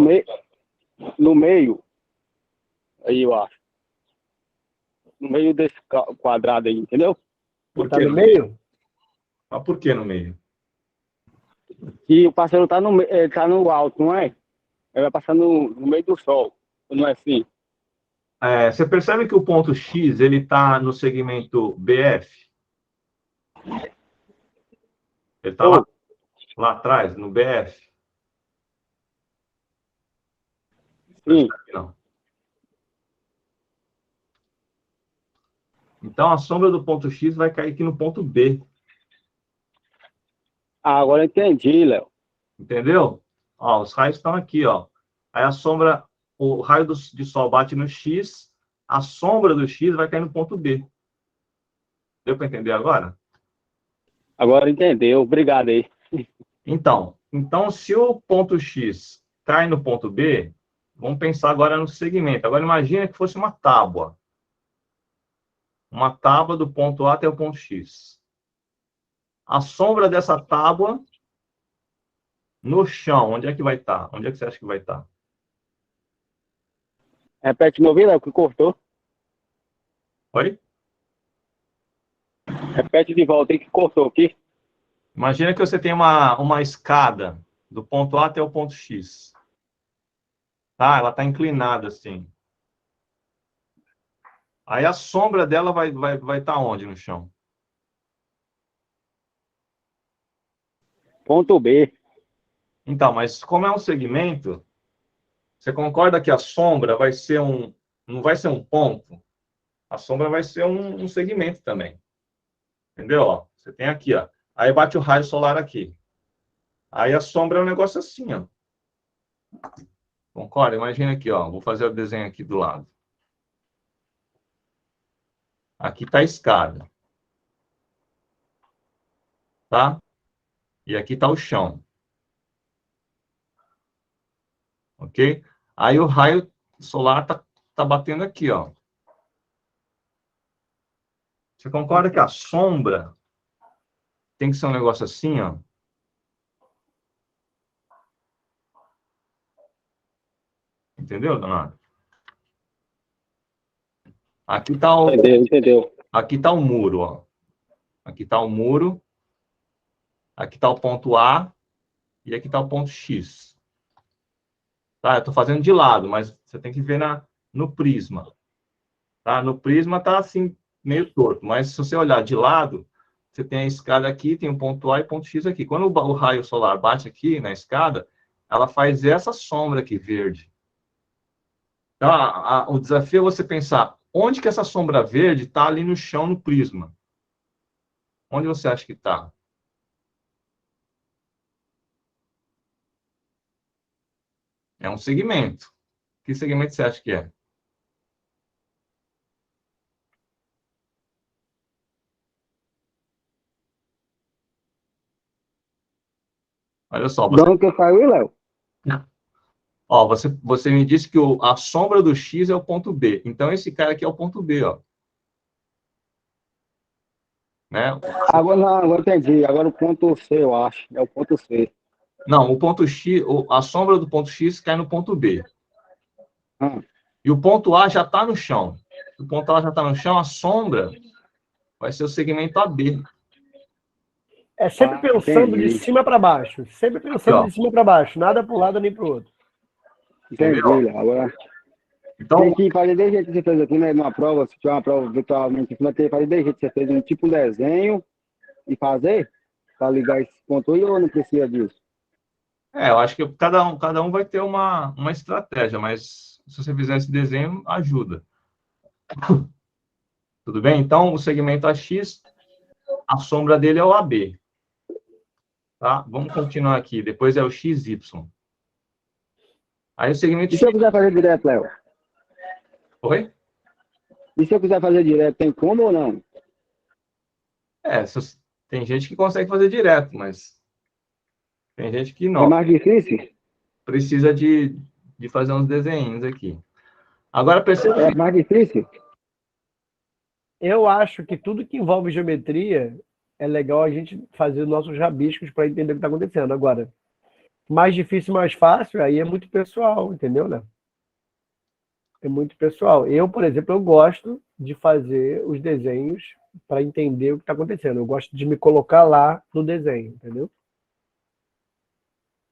meio. aí, eu acho. No meio desse quadrado aí, entendeu? Por Tá que no no meio? Mas por que no meio? E o pássaro tá ele tá no alto, não é? Ele vai passar no meio do sol. Não é assim? Você percebe que o ponto X ele está no segmento BF? Ele está Ô, lá atrás, no BF? sim. Percebe que não? Então, a sombra do ponto X vai cair aqui no ponto B. Ah, agora eu entendi, Léo. Entendeu? Ó, os raios estão aqui, ó. Aí a sombra, o raio de sol bate no X, a sombra do X vai cair no ponto B. Deu para entender agora? Agora entendeu. Obrigado aí. Então, se o ponto X cai no ponto B, vamos pensar agora no segmento. Agora imagina que fosse uma tábua. Uma tábua do ponto A até o ponto X. A sombra dessa tábua no chão, onde é que vai estar? Onde é que você acha que vai estar? Repete de novo, Léo, que cortou. Oi? Repete de volta aí que cortou aqui. Imagina que você tem uma escada do ponto A até o ponto X. Tá? Ela está inclinada assim. Aí a sombra dela vai estar onde no chão? Ponto B. Então, mas como é um segmento, você concorda que a sombra vai ser não vai ser um ponto? A sombra vai ser um segmento também. Entendeu? Ó, você tem aqui, ó. Aí bate o raio solar aqui. Aí a sombra é um negócio assim, ó. Concorda? Imagina aqui, ó. Vou fazer o desenho aqui do lado. Aqui está a escada. Tá? E aqui está o chão. Ok? Aí o raio solar tá batendo aqui, ó. Você concorda que a sombra tem que ser um negócio assim, ó? Entendeu, Leonardo? Aqui tá Entendeu. aqui tá o muro, ó. Aqui tá o muro. Aqui tá o ponto A e aqui tá o ponto X. Tá? Eu tô fazendo de lado, mas você tem que ver no prisma. Tá? No prisma tá assim, meio torto, mas se você olhar de lado, você tem a escada aqui, tem o ponto A e o ponto X aqui. Quando o raio solar bate aqui na escada, ela faz essa sombra aqui, verde. Então, o desafio é você pensar onde que essa sombra verde está ali no chão, no prisma. Onde você acha que está? É um segmento. Que segmento você acha que é? Olha só, De onde que saiu, Léo? ó, você me disse que a sombra do X é o ponto B. Então, esse cara aqui é o ponto B, ó. Né? Agora não, agora entendi. Agora o ponto C, eu acho. É o ponto C. Não, o ponto X, a sombra do ponto X cai no ponto B. Ah, E o ponto A já está no chão. Se o ponto A já está no chão, a sombra vai ser o segmento AB. É sempre pensando de entendi. cima para baixo. Sempre Aqui, pensando ó. de cima para baixo. Nada para um lado nem para o outro. Entendi, Entendeu? Léo. Agora Então, tem que fazer desse jeito que você fez aqui, né? Numa prova, se tiver uma prova virtualmente, você vai ter que fazer desse jeito que você fez, tipo um desenho e fazer para ligar esse ponto aí ou não precisa disso? eu acho que cada um vai ter uma estratégia, mas se você fizer esse desenho, ajuda. Tudo bem? Então, o segmento AX, a sombra dele é o AB. Tá? Vamos continuar aqui. Depois é o XY. Aí o segmento E se eu X... quiser fazer direto, Léo? Oi? E se eu quiser fazer direto, tem como ou não? Tem gente que consegue fazer direto, mas tem gente que É não. mais difícil? Precisa de fazer uns desenhos aqui. Agora, perceba É mais difícil? Eu acho que tudo que envolve geometria é legal a gente fazer os nossos rabiscos para entender o que está acontecendo. Agora, mais difícil, mais fácil, aí é muito pessoal, entendeu, né? É muito pessoal. Eu, por exemplo, eu gosto de fazer os desenhos para entender o que está acontecendo. Eu gosto de me colocar lá no desenho, entendeu?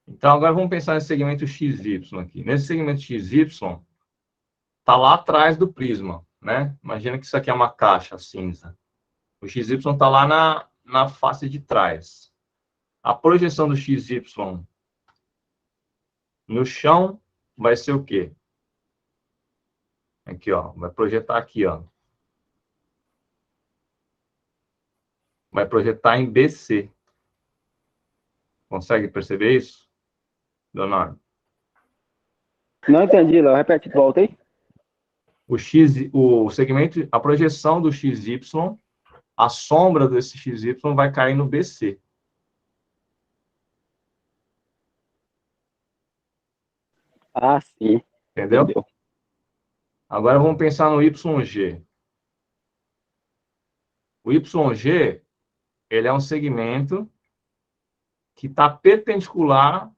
Então, agora vamos pensar nesse segmento XY aqui. Nesse segmento XY, está lá atrás do prisma, né? Imagina que isso aqui é uma caixa cinza. O XY está lá na face de trás. A projeção do XY no chão vai ser o quê? Aqui, ó. Vai projetar aqui, ó. Vai projetar em BC. Consegue perceber isso, Leonardo? Não entendi, Léo. Repete, volta aí. O segmento, a projeção do XY, a sombra desse XY vai cair no BC. Ah, sim. Entendeu? Entendeu? Agora vamos pensar no YG. O YG, ele é um segmento que está perpendicular,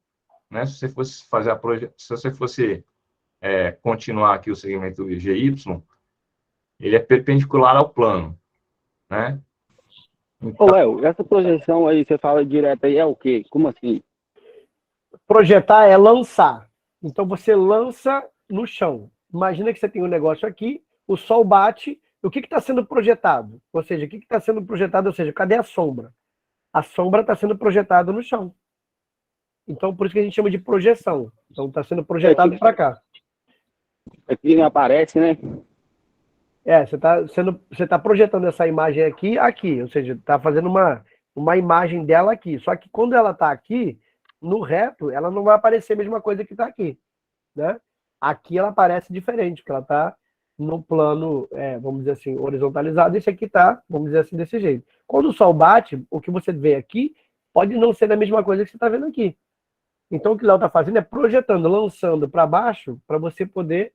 né? Se você fosse fazer a se você fosse continuar aqui o segmento GY, ele é perpendicular ao plano, né? Ô, Então, Léo, essa projeção aí, você fala direto aí, é o quê? Como assim? Projetar é lançar. Então você lança no chão. Imagina que você tem um negócio aqui, o sol bate, o que está sendo projetado? Ou seja, o que está sendo projetado? Ou seja, cadê a sombra? A sombra está sendo projetada no chão. Então, por isso que a gente chama de projeção. Então, está sendo projetado para cá. Aqui não aparece, né? Você tá projetando essa imagem aqui. Ou seja, está fazendo uma imagem dela aqui. Só que quando ela está aqui, no reto, ela não vai aparecer a mesma coisa que está aqui, né? Aqui ela aparece diferente, porque ela está no plano, vamos dizer assim, horizontalizado. Esse aqui está, vamos dizer assim, desse jeito. Quando o sol bate, o que você vê aqui pode não ser a mesma coisa que você está vendo aqui. Então, o que o Léo está fazendo é projetando, lançando para baixo, para você poder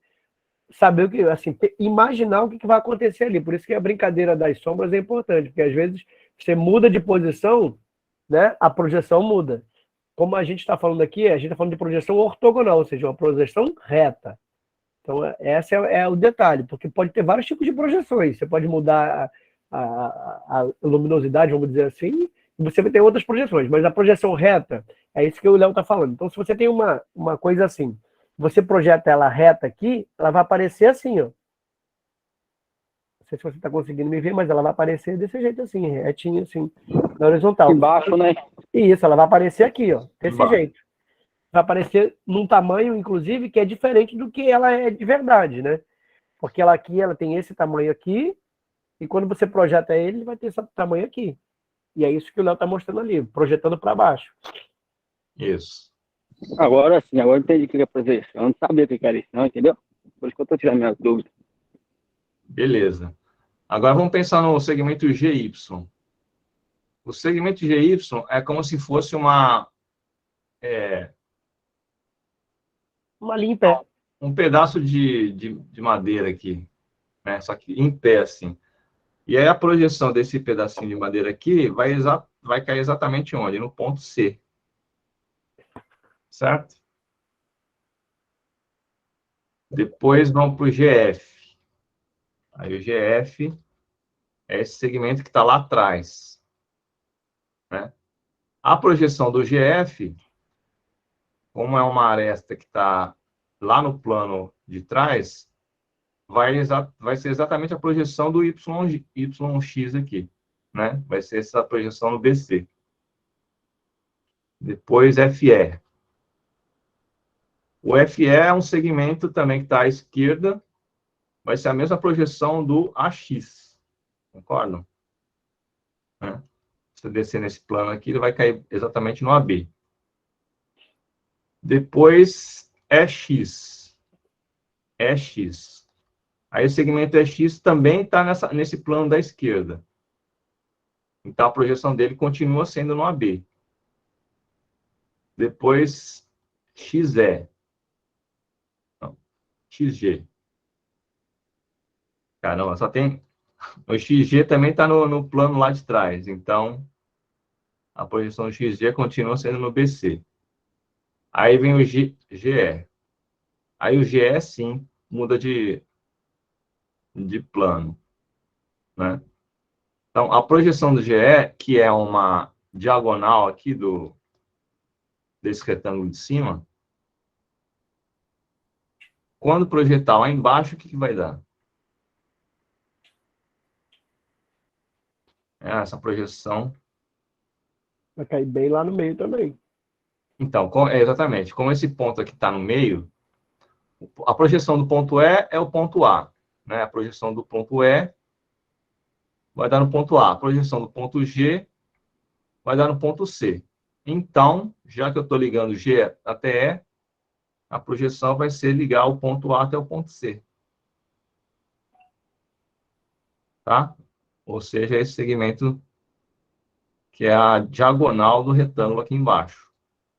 saber o que, assim, imaginar o que vai acontecer ali. Por isso que a brincadeira das sombras é importante, porque às vezes você muda de posição, né? A projeção muda. Como a gente está falando aqui, a gente está falando de projeção ortogonal, ou seja, uma projeção reta. Então, esse é o detalhe, porque pode ter vários tipos de projeções. Você pode mudar a luminosidade, vamos dizer assim, e você vai ter outras projeções. Mas a projeção reta, é isso que o Léo está falando. Então, se você tem uma coisa assim, você projeta ela reta aqui, ela vai aparecer assim, ó. Não sei se você está conseguindo me ver, mas ela vai aparecer desse jeito assim, retinho assim, na horizontal. Embaixo, né? Isso, ela vai aparecer aqui, ó, desse Embaixo. jeito. Vai aparecer num tamanho, inclusive, que é diferente do que ela é de verdade, né? Porque ela aqui, ela tem esse tamanho aqui, e quando você projeta ele vai ter esse tamanho aqui. E é isso que o Léo está mostrando ali, projetando para baixo. isso. Agora sim, agora eu entendi o que é projeção. Eu não sabia o que era isso, não, entendeu? Por isso que eu estou tirando minhas dúvidas. Beleza. Agora vamos pensar no segmento GY. O segmento GY é como se fosse Uma linha em pé. um pedaço de madeira aqui, né? Só que em pé, assim. E aí a projeção desse pedacinho de madeira aqui vai cair exatamente onde? No ponto C. Certo? Depois vamos para o GF. Aí o GF é esse segmento que está lá atrás, né? A projeção do GF, como é uma aresta que está lá no plano de trás, vai ser exatamente a projeção do YX aqui, né? Vai ser essa projeção no BC. Depois FE. O FE é um segmento também que está à esquerda, vai ser a mesma projeção do AX, concordam? Né? Se você descer nesse plano aqui, ele vai cair exatamente no AB. Depois EX. EX. Aí o segmento EX também está nesse plano da esquerda. Então a projeção dele continua sendo no AB. Depois XE. Não, XG. Caramba, só tem. O XG também está no plano lá de trás. Então a projeção do XG continua sendo no BC. Aí vem o GE. Aí o GE, sim, muda de plano, né? Então, a projeção do GE, que é uma diagonal aqui desse retângulo de cima, quando projetar lá embaixo, o que vai dar? Essa projeção. Vai cair bem lá no meio também. Então, exatamente. Como esse ponto aqui está no meio, a projeção do ponto E é o ponto A, né? A projeção do ponto E vai dar no ponto A. A projeção do ponto G vai dar no ponto C. Então, já que eu estou ligando G até E, a projeção vai ser ligar o ponto A até o ponto C. Tá? Ou seja, esse segmento que é a diagonal do retângulo aqui embaixo.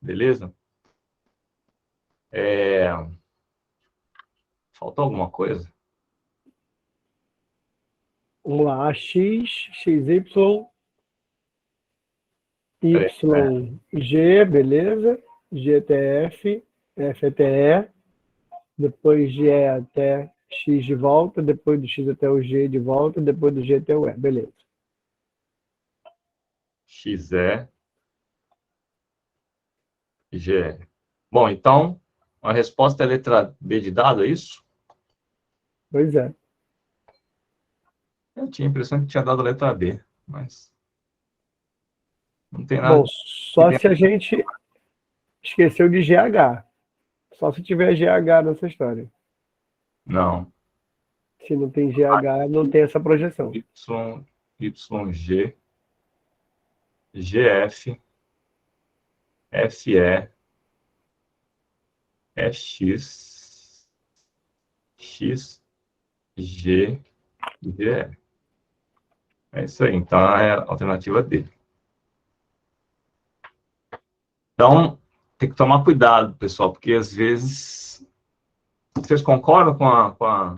Beleza? Faltou alguma coisa? Vamos lá, AX, XY, YG, beleza. GTF, FTE, depois GE até X de volta, depois do X até o G de volta, depois do G até o E, beleza. XE, GE. Bom, então, a resposta é a letra B de dado, é isso? Pois é. Eu tinha a impressão que tinha dado a letra B, mas não tem nada. Bom, só se a gente esqueceu de GH. Só se tiver GH nessa história. Não. Se não tem GH, não tem essa projeção. YG, GF, FE, FX, XG, GE. É isso aí. Então, é a alternativa D. Então, tem que tomar cuidado, pessoal, porque às vezes... Vocês concordam com a...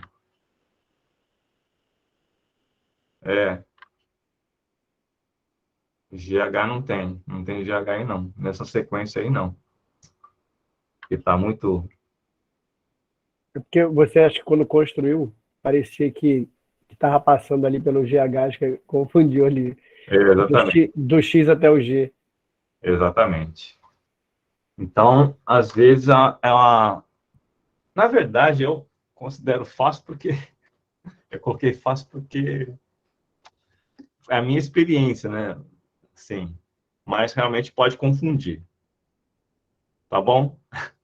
GH não tem GH aí não. Nessa sequência aí não. Porque tá muito... É porque você acha que quando construiu, parecia que estava passando ali pelo GH, acho que confundiu ali. Exatamente. Do X até o G. Exatamente. Então, às vezes, na verdade, eu considero fácil porque... Eu coloquei fácil porque é a minha experiência, né? Sim. Mas realmente pode confundir. Tá bom?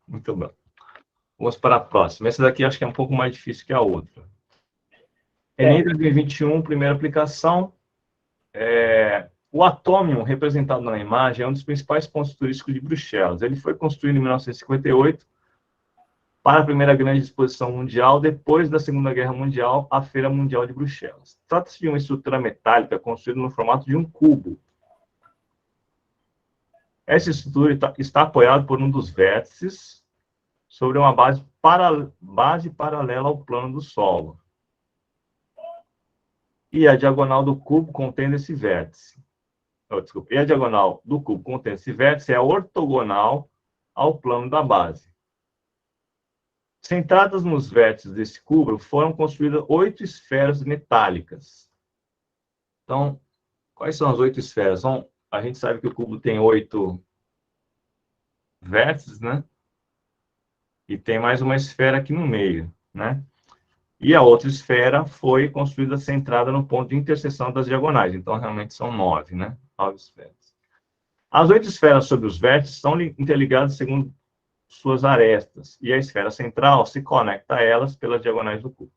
Muito bem. Vamos para a próxima. Essa daqui acho que é um pouco mais difícil que a outra. Enem 2021, primeira aplicação. O Atômium, representado na imagem, é um dos principais pontos turísticos de Bruxelas. Ele foi construído em 1958 para a primeira grande exposição mundial, depois da Segunda Guerra Mundial, a Feira Mundial de Bruxelas. Trata-se de uma estrutura metálica construída no formato de um cubo. Essa estrutura está apoiada por um dos vértices sobre uma base paralela ao plano do solo. E a diagonal do cubo contendo esse vértice. E a diagonal do cubo contendo esse vértice é ortogonal ao plano da base. Centradas nos vértices desse cubo, foram construídas 8 esferas metálicas. Então, quais são as 8 esferas? A gente sabe que o cubo tem 8 vértices, né? E tem mais uma esfera aqui no meio, né? E a outra esfera foi construída centrada no ponto de interseção das diagonais. Então, realmente são 9, né? 9 esferas. As 8 esferas sobre os vértices são interligadas segundo suas arestas, e a esfera central se conecta a elas pelas diagonais do cubo.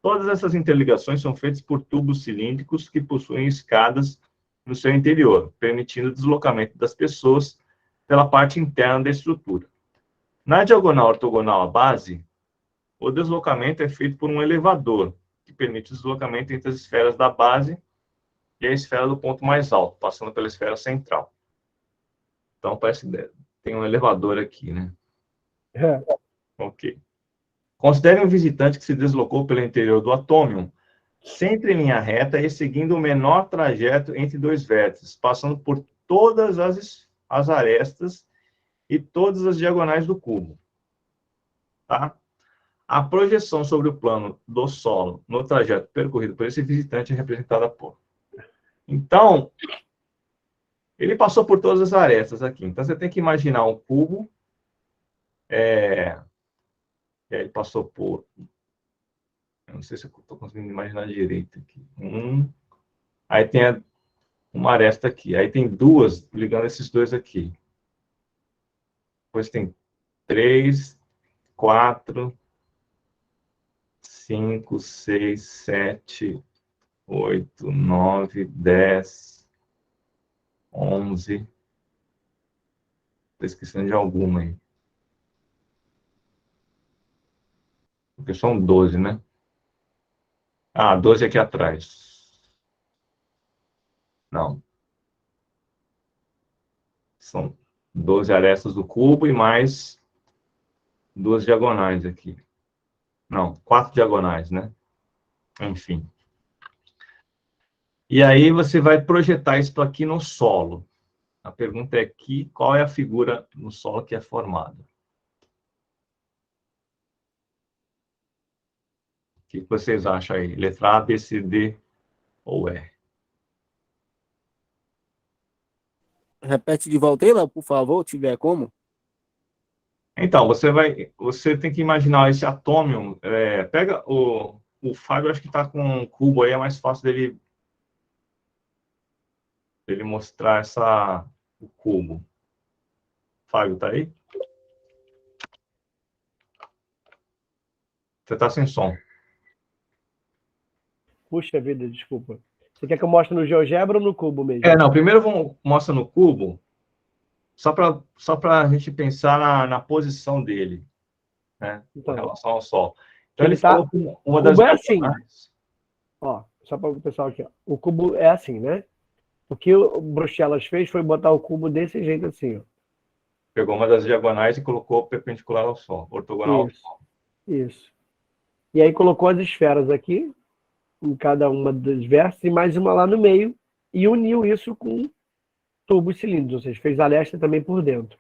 Todas essas interligações são feitas por tubos cilíndricos que possuem escadas no seu interior, permitindo o deslocamento das pessoas pela parte interna da estrutura. Na diagonal ortogonal à base, o deslocamento é feito por um elevador, que permite o deslocamento entre as esferas da base e a esfera do ponto mais alto, passando pela esfera central. Então, parece que tem um elevador aqui, né? Ok. Considere um visitante que se deslocou pelo interior do atômium, sempre em linha reta e seguindo o menor trajeto entre dois vértices, passando por todas as arestas e todas as diagonais do cubo. Tá? A projeção sobre o plano do solo no trajeto percorrido por esse visitante é representada por. Então, ele passou por todas as arestas aqui. Então, você tem que imaginar um cubo. Ele passou por... Eu não sei se eu estou conseguindo imaginar direito aqui. Aí tem uma aresta aqui. Aí tem duas ligando esses dois aqui. Depois tem 3, 4, 5, 6, 7, 8, 9, 10, 11. Estou esquecendo de alguma aí. Porque são 12, né? 12 aqui atrás. Não. São 12 arestas do cubo e mais 2 diagonais aqui. Não, 4 diagonais, né? Enfim. E aí você vai projetar isso aqui no solo. A pergunta é aqui, qual é a figura no solo que é formada? O que vocês acham aí? Letra A, B, C, D ou E? Repete de volta aí, Léo, por favor, tiver como. Então, você tem que imaginar esse atômio. Pega o Fábio, acho que está com um cubo aí, é mais fácil dele mostrar o cubo. Fábio, tá aí? Você está sem som. Puxa vida, desculpa. Você quer que eu mostre no GeoGebra ou no cubo mesmo? Não, primeiro vamos mostrar no cubo, só para a gente pensar na posição dele, né, Então, em relação ao Sol. Então ele falou que uma das cubo é assim. diagonais- Ó, só para o pessoal aqui, ó. O cubo é assim, né? O que o Bruxelas fez foi botar o cubo desse jeito assim, ó. Pegou uma das diagonais e colocou perpendicular ao Sol, ortogonal ao Isso. Sol. Isso. E aí colocou as esferas aqui, em cada uma das vértices, e mais uma lá no meio, e uniu isso com tubos cilíndricos, ou seja, fez a lesta também por dentro.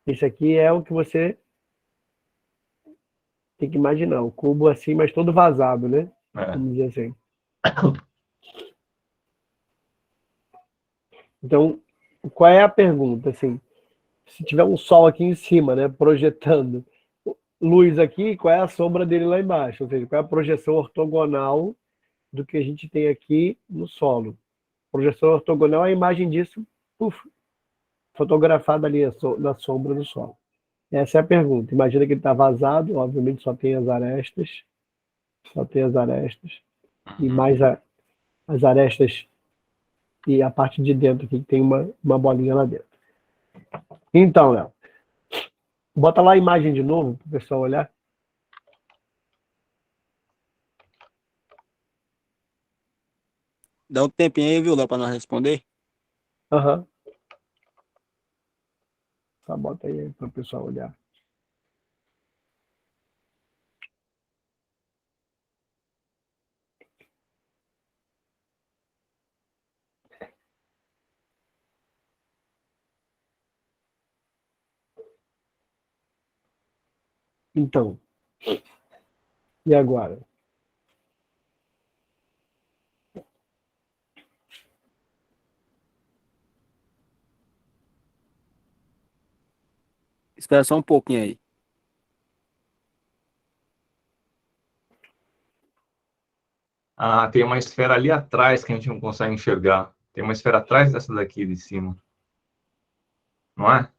Esse aqui é o que você tem que imaginar, o cubo assim, mas todo vazado, né? Vamos dizer assim. Então, qual é a pergunta? Assim, se tiver um sol aqui em cima, né, projetando luz aqui, qual é a sombra dele lá embaixo? Ou seja, qual é a projeção ortogonal do que a gente tem aqui no solo? Projeção ortogonal é a imagem disso, fotografada ali na sombra do solo. Essa é a pergunta. Imagina que ele está vazado, obviamente só tem as arestas, e mais as arestas e a parte de dentro aqui, que tem uma bolinha lá dentro. Então, Léo, bota lá a imagem de novo para o pessoal olhar. Dá um tempinho aí, viu, Léo, para nós responder. Aham. Só bota aí para o pessoal olhar. Então, e agora? Espera só um pouquinho aí. Tem uma esfera ali atrás que a gente não consegue enxergar. Tem uma esfera atrás dessa daqui de cima. Não é?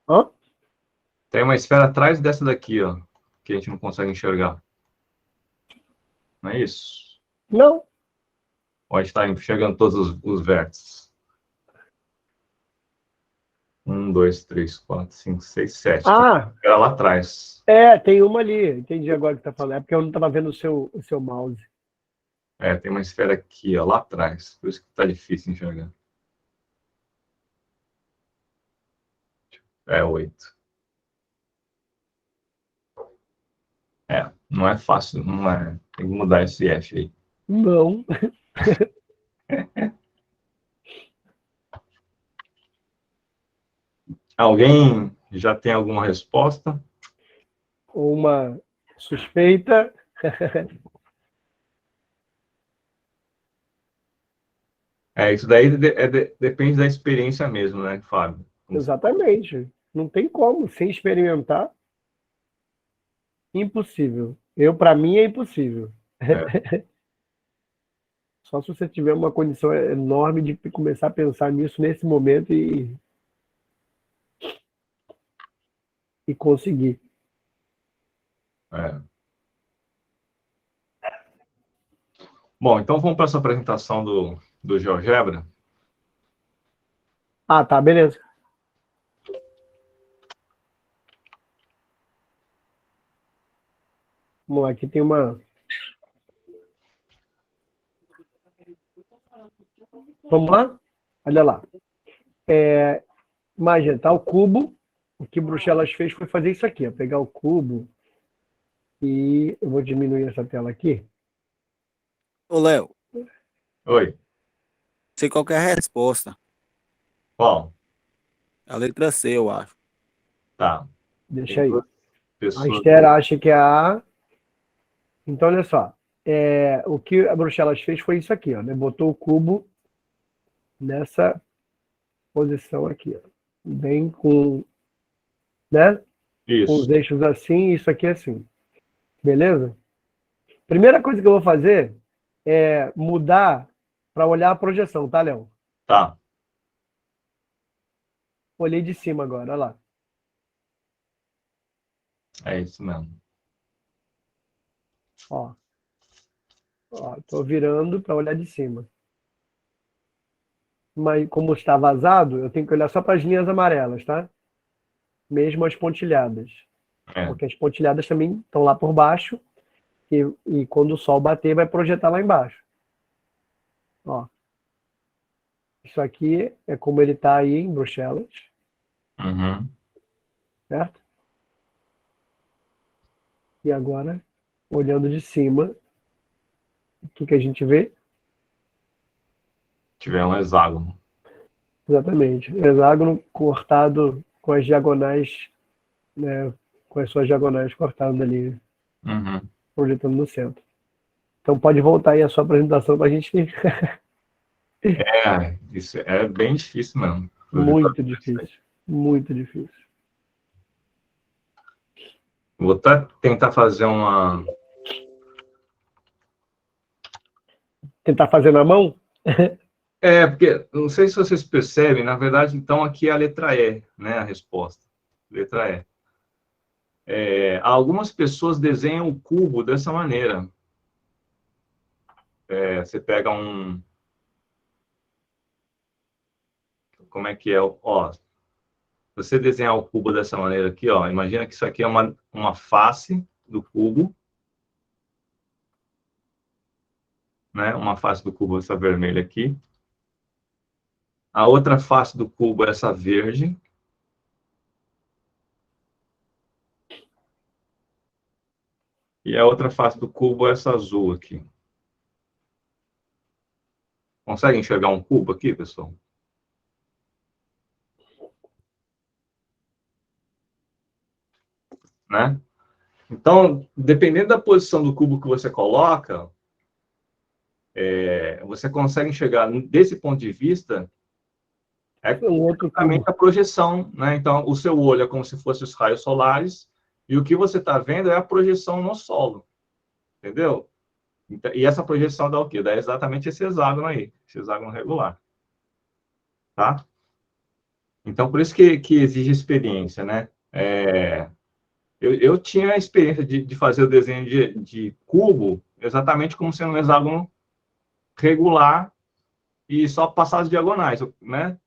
Hã? Tem uma esfera atrás dessa daqui, ó, que a gente não consegue enxergar. Não é isso? Não. Ou a gente está enxergando todos os vértices? 1, 2, 3, 4, 5, 6, 7. Era lá atrás. Tem uma ali. Entendi agora o que você está falando. É porque eu não estava vendo o seu mouse. Tem uma esfera aqui, ó, lá atrás. Por isso que está difícil enxergar. 8. Não é fácil, não é. Tem que mudar esse F aí. Não. Alguém já tem alguma resposta? Ou uma suspeita? Isso daí depende da experiência mesmo, né, Fábio? Exatamente. Não tem como, sem experimentar, impossível. Para mim, é impossível. É, Só se você tiver uma condição enorme de começar a pensar nisso nesse momento e conseguir. é. Bom, então vamos para essa apresentação do GeoGebra. Ah, tá, beleza. Bom, aqui tem uma. Vamos lá? Olha lá. Imagina, tá o cubo. O que Bruxelas fez foi fazer isso aqui, ó, pegar o cubo e eu vou diminuir essa tela aqui. Ô, Léo, Oi, sei qual que é a resposta. qual? A letra C, eu acho. Tá. Deixa Tem aí. duas A pessoas. Esther acha que é a A. Então, olha só. O que a Bruxelas fez foi isso aqui, ó, né? Botou o cubo nessa posição aqui, ó. Bem com, né? Com os Isso, eixos assim, isso aqui assim. Beleza? Primeira coisa que eu vou fazer é mudar para olhar a projeção, tá, Léo? tá. Olhei de cima agora, olha lá. É isso mesmo. Ó, tô virando para olhar de cima. Mas como está vazado, eu tenho que olhar só para as linhas amarelas, tá? Mesmo as pontilhadas. É, Porque as pontilhadas também estão lá por baixo e quando o sol bater vai projetar lá embaixo. Ó. Isso aqui é como ele está aí em Bruxelas, uhum. certo? E agora, olhando de cima, o que a gente vê? Tiver um hexágono. Exatamente. Hexágono cortado com as diagonais, né? Com as suas diagonais cortadas ali, Uhum. projetando no centro. Então pode voltar aí a sua apresentação para a gente. Isso é bem difícil mesmo. Muito difícil. Muito difícil. Vou tentar fazer uma. Tentar fazer na mão? Porque não sei se vocês percebem, na verdade, então aqui é a letra E, né? A resposta. Letra E. Algumas pessoas desenham o cubo dessa maneira. Você pega um. Como é que é? Ó, você desenhar o cubo dessa maneira aqui, ó. Imagina que isso aqui é uma face do cubo, né? Uma face do cubo, essa vermelha aqui. A outra face do cubo é essa verde. E a outra face do cubo é essa azul aqui. Consegue enxergar um cubo aqui, pessoal? Né? Então, dependendo da posição do cubo que você coloca, você consegue enxergar desse ponto de vista Um outro exatamente cubo. a projeção, né? Então, o seu olho é como se fosse os raios solares e o que você está vendo é a projeção no solo, entendeu? E essa projeção dá o quê? Dá exatamente esse hexágono aí, esse hexágono regular, tá? Então, por isso que exige experiência, né? Eu tinha a experiência de fazer o desenho de cubo exatamente como sendo um hexágono regular e só passar as diagonais, né?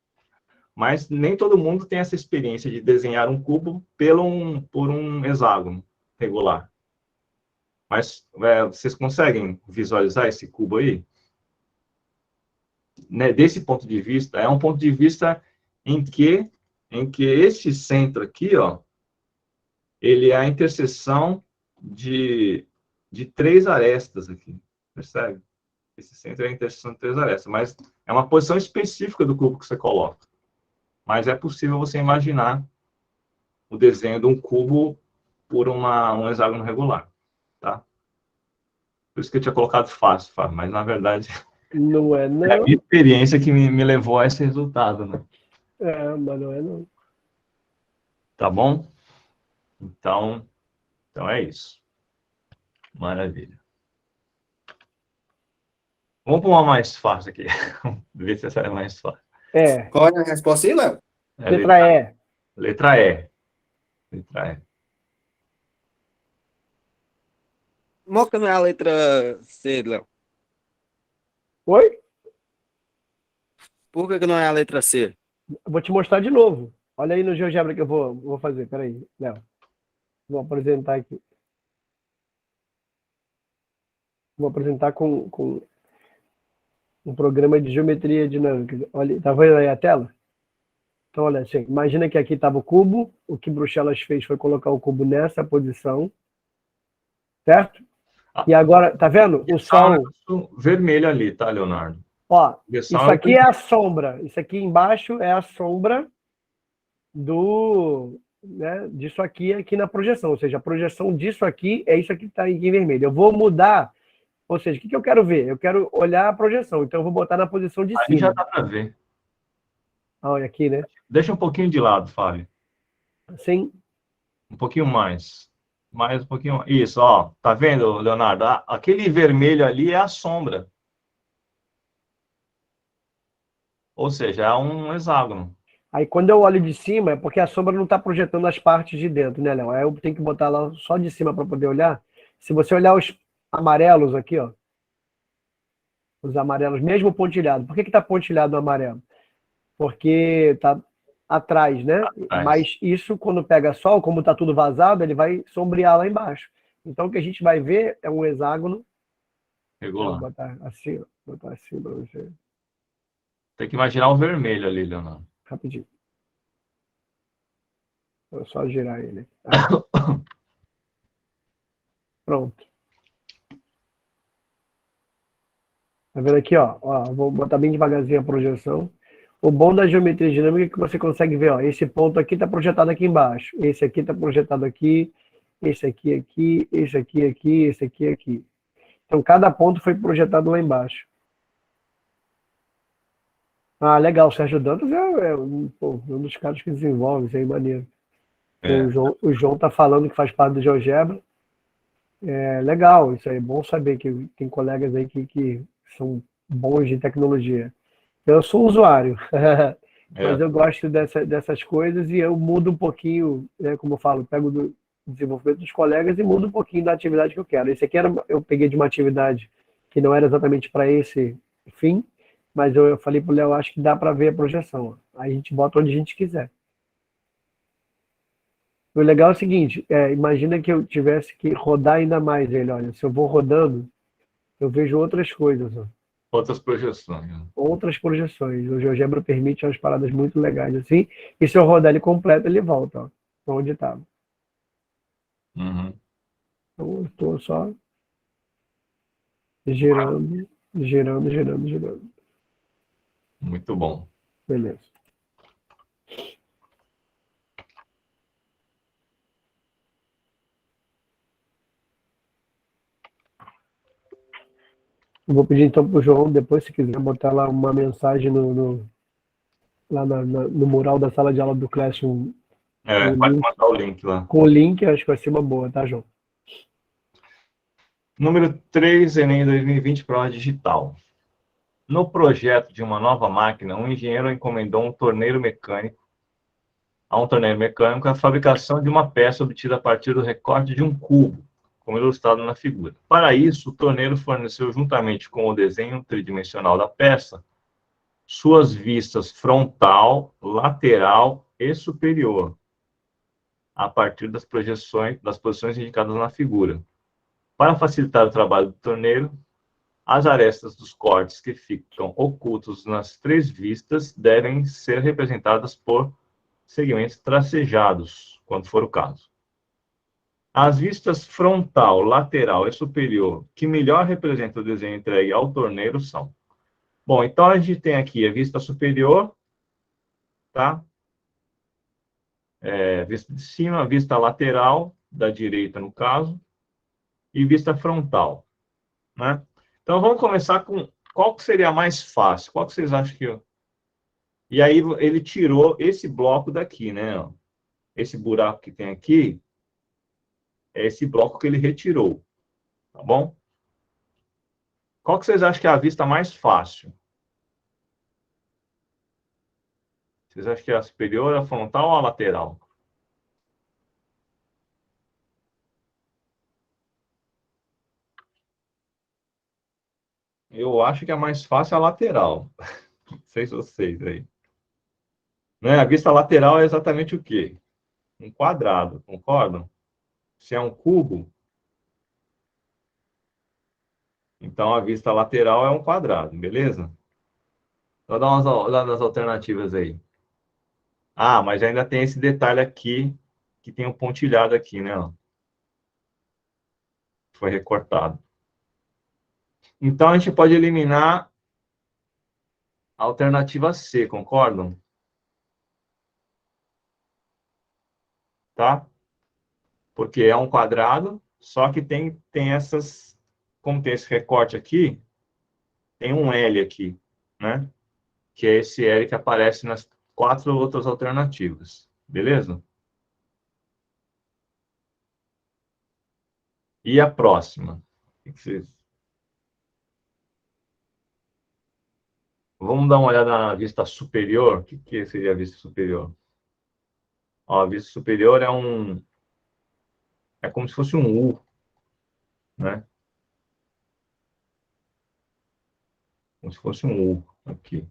Mas nem todo mundo tem essa experiência de desenhar um cubo por um hexágono regular. Mas vocês conseguem visualizar esse cubo aí? Né? Desse ponto de vista, é um ponto de vista em que esse centro aqui, ó, ele é a interseção de três arestas aqui, percebe? Esse centro é a interseção de três arestas, mas é uma posição específica do cubo que você coloca. Mas é possível você imaginar o desenho de um cubo por um hexágono regular, tá? Por isso que eu tinha colocado fácil, Fábio, mas na verdade Não é, é a não. minha experiência que me levou a esse resultado, né? É, mas não é, não. Tá bom? Então é isso. Maravilha. Vamos para uma mais fácil aqui. Ver se essa é mais fácil. É, Qual é a resposta aí, Léo? É letra E. letra E. Letra E. Moca não é a letra C, Léo. Oi? Por que não é a letra C? Eu vou te mostrar de novo. Olha aí no GeoGebra que eu vou fazer. Peraí, Léo. Vou apresentar aqui. Vou apresentar com um programa de geometria dinâmica. Olha, tá vendo aí a tela? Então, olha assim, imagina que aqui estava o cubo. O que Bruxelas fez foi colocar o cubo nessa posição. Certo? E agora, tá vendo? O Sol. Vermelho ali, tá, Leonardo? Ó, Direção isso aqui é a sombra. Isso aqui embaixo é a sombra disso aqui na projeção. Ou seja, a projeção disso aqui é isso aqui que está em vermelho. Eu vou mudar. Ou seja, o que eu quero ver? Eu quero olhar a projeção. Então, eu vou botar na posição de Aí cima. já dá para ver. Olha aqui, né? Deixa um pouquinho de lado, Fábio. Assim. Um pouquinho mais. Mais um pouquinho. Isso, ó. Tá vendo, Leonardo? Aquele vermelho ali é a sombra. Ou seja, é um hexágono. Aí, quando eu olho de cima, é porque a sombra não está projetando as partes de dentro, né, Léo? Aí eu tenho que botar lá só de cima para poder olhar. Se você olhar os amarelos aqui, ó. Os amarelos, mesmo pontilhado. Por que está pontilhado o amarelo? Porque está atrás, né? Atrás. Mas isso, quando pega sol, como está tudo vazado, ele vai sombrear lá embaixo. Então, o que a gente vai ver é um hexágono. Regular. Vou botar assim, ó. Botar assim para você. Tem que imaginar o vermelho ali, Leonardo. Rapidinho. Vou só girar ele. Aí. Pronto. Tá vendo aqui, ó? Vou botar bem devagarzinho a projeção. O bom da geometria dinâmica é que você consegue ver, ó, esse ponto aqui está projetado aqui embaixo, esse aqui está projetado aqui, esse aqui aqui, esse aqui aqui, esse aqui aqui. Então, cada ponto foi projetado lá embaixo. Ah, legal, o Sérgio Dantas é um dos caras que desenvolve, isso aí, maneiro. O João tá falando que faz parte do GeoGebra. É legal, isso aí, é bom saber que tem colegas aí que são bons de tecnologia. Eu sou usuário, mas eu gosto dessas coisas e eu mudo um pouquinho, né, como eu falo, pego do desenvolvimento dos colegas e mudo um pouquinho da atividade que eu quero. Esse aqui eu peguei de uma atividade que não era exatamente para esse fim, mas eu falei para o Léo, acho que dá para ver a projeção. Aí a gente bota onde a gente quiser. O legal é o seguinte, imagina que eu tivesse que rodar ainda mais ele, olha, se eu vou rodando, eu vejo outras coisas, ó. Outras projeções. Outras projeções. O GeoGebra permite umas paradas muito legais assim, e se eu rodar ele completo, ele volta, ó, pra onde estava. Uhum. Então, eu estou só girando, girando, girando, girando. Muito bom. Beleza. Eu vou pedir então para o João, depois, se quiser, botar lá uma mensagem lá no mural da sala de aula do Classroom. Pode mandar o link lá. Com o link, acho que vai ser uma boa, tá, João? Número 3, Enem 2020, prova digital. No projeto de uma nova máquina, um engenheiro encomendou a um torneiro mecânico a fabricação de uma peça obtida a partir do recorte de um cubo, como ilustrado na figura. Para isso, o torneiro forneceu, juntamente com o desenho tridimensional da peça, suas vistas frontal, lateral e superior, a partir das posições indicadas na figura. Para facilitar o trabalho do torneiro, as arestas dos cortes que ficam ocultos nas três vistas devem ser representadas por segmentos tracejados, quando for o caso. As vistas frontal, lateral e superior, que melhor representam o desenho entregue ao torneiro, são... Bom, então a gente tem aqui a vista superior, tá? vista de cima, vista lateral, da direita no caso, e vista frontal, né? Então vamos começar com qual que seria mais fácil? Qual que vocês acham que... E aí ele tirou esse bloco daqui, né? Ó. Esse buraco que tem aqui, é esse bloco que ele retirou, tá bom? Qual que vocês acham que é a vista mais fácil? Vocês acham que é a superior, a frontal ou a lateral? Eu acho que a mais fácil é a lateral. Não sei se vocês aí. Né? A vista lateral é exatamente o quê? Um quadrado, concordam? Se é um cubo, então a vista lateral é um quadrado, beleza? Vou dar umas olhadas nas alternativas aí. Ah, mas ainda tem esse detalhe aqui, que tem um pontilhado aqui, né? Ó. Foi recortado. Então a gente pode eliminar a alternativa C, concordam? Tá? Porque é um quadrado, só que tem essas... Como tem esse recorte aqui, tem um L aqui, né? Que é esse L que aparece nas 4 outras alternativas. Beleza? E a próxima? O que vocês... Vamos dar uma olhada na vista superior. O que seria a vista superior? Ó, a vista superior é como se fosse um U, né? Como se fosse um U aqui.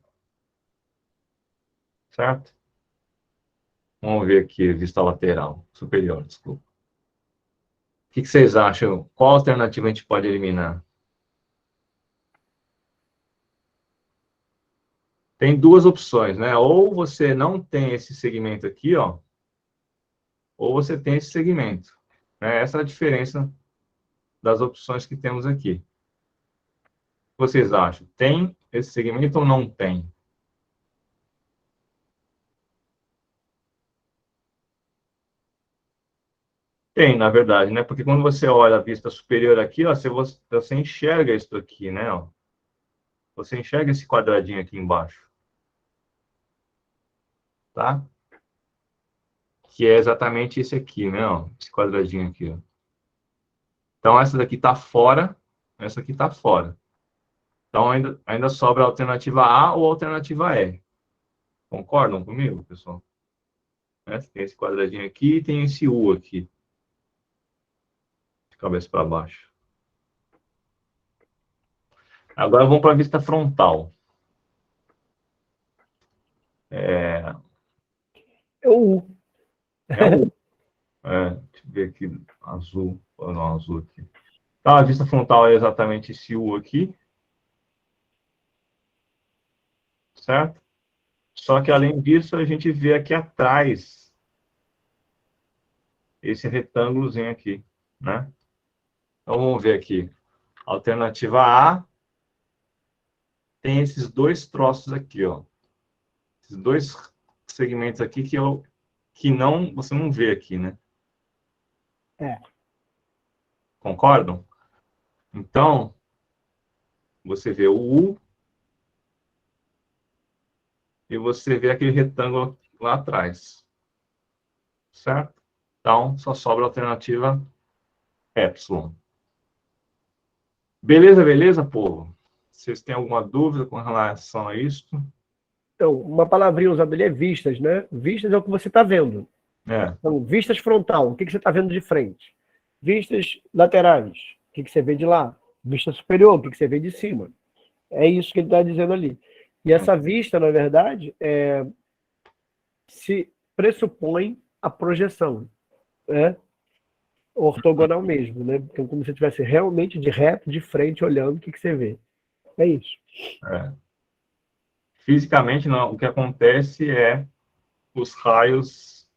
Certo? Vamos ver aqui a vista lateral. Superior, desculpa. O que vocês acham? Qual alternativa a gente pode eliminar? Tem duas opções, né? Ou você não tem esse segmento aqui, ó, ou você tem esse segmento. Né? Essa é a diferença das opções que temos aqui. O que vocês acham? Tem esse segmento ou não tem? Tem, na verdade, né? Porque quando você olha a vista superior aqui, ó, você enxerga isso aqui, né? Ó. Você enxerga esse quadradinho aqui embaixo. Tá? Que é exatamente esse aqui, né? Ó, esse quadradinho aqui, ó. Então, essa daqui está fora, essa aqui está fora. Então, ainda sobra a alternativa A ou a alternativa E. Concordam comigo, pessoal? Né? Tem esse quadradinho aqui e tem esse U aqui. De cabeça para baixo. Agora vamos para a vista frontal. É O U. o U. Deixa eu ver aqui, azul. Não, azul aqui. Então, a vista frontal é exatamente esse U aqui. Certo? Só que, além disso, a gente vê aqui atrás esse retângulozinho aqui, né? Então, vamos ver aqui. Alternativa A tem esses dois troços aqui, ó. Esses dois segmentos aqui que não, você não vê aqui, né? É. Concordam? Então, você vê o U e você vê aquele retângulo lá atrás. Certo? Então, só sobra a alternativa Epsilon. Beleza, beleza, povo? Vocês têm alguma dúvida com relação a isso? Então, uma palavrinha usada ali é vistas, né? Vistas é o que você está vendo. É, Então, vistas frontal, o que você está vendo de frente? Vistas laterais, o que você vê de lá? Vista superior, o que você vê de cima? É isso que ele está dizendo ali. E essa vista, na verdade, se pressupõe a projeção, né? Ortogonal mesmo, né? Então, como se você estivesse realmente de reto, de frente, olhando, o que você vê? É isso. é. Fisicamente, não, o que acontece é os raios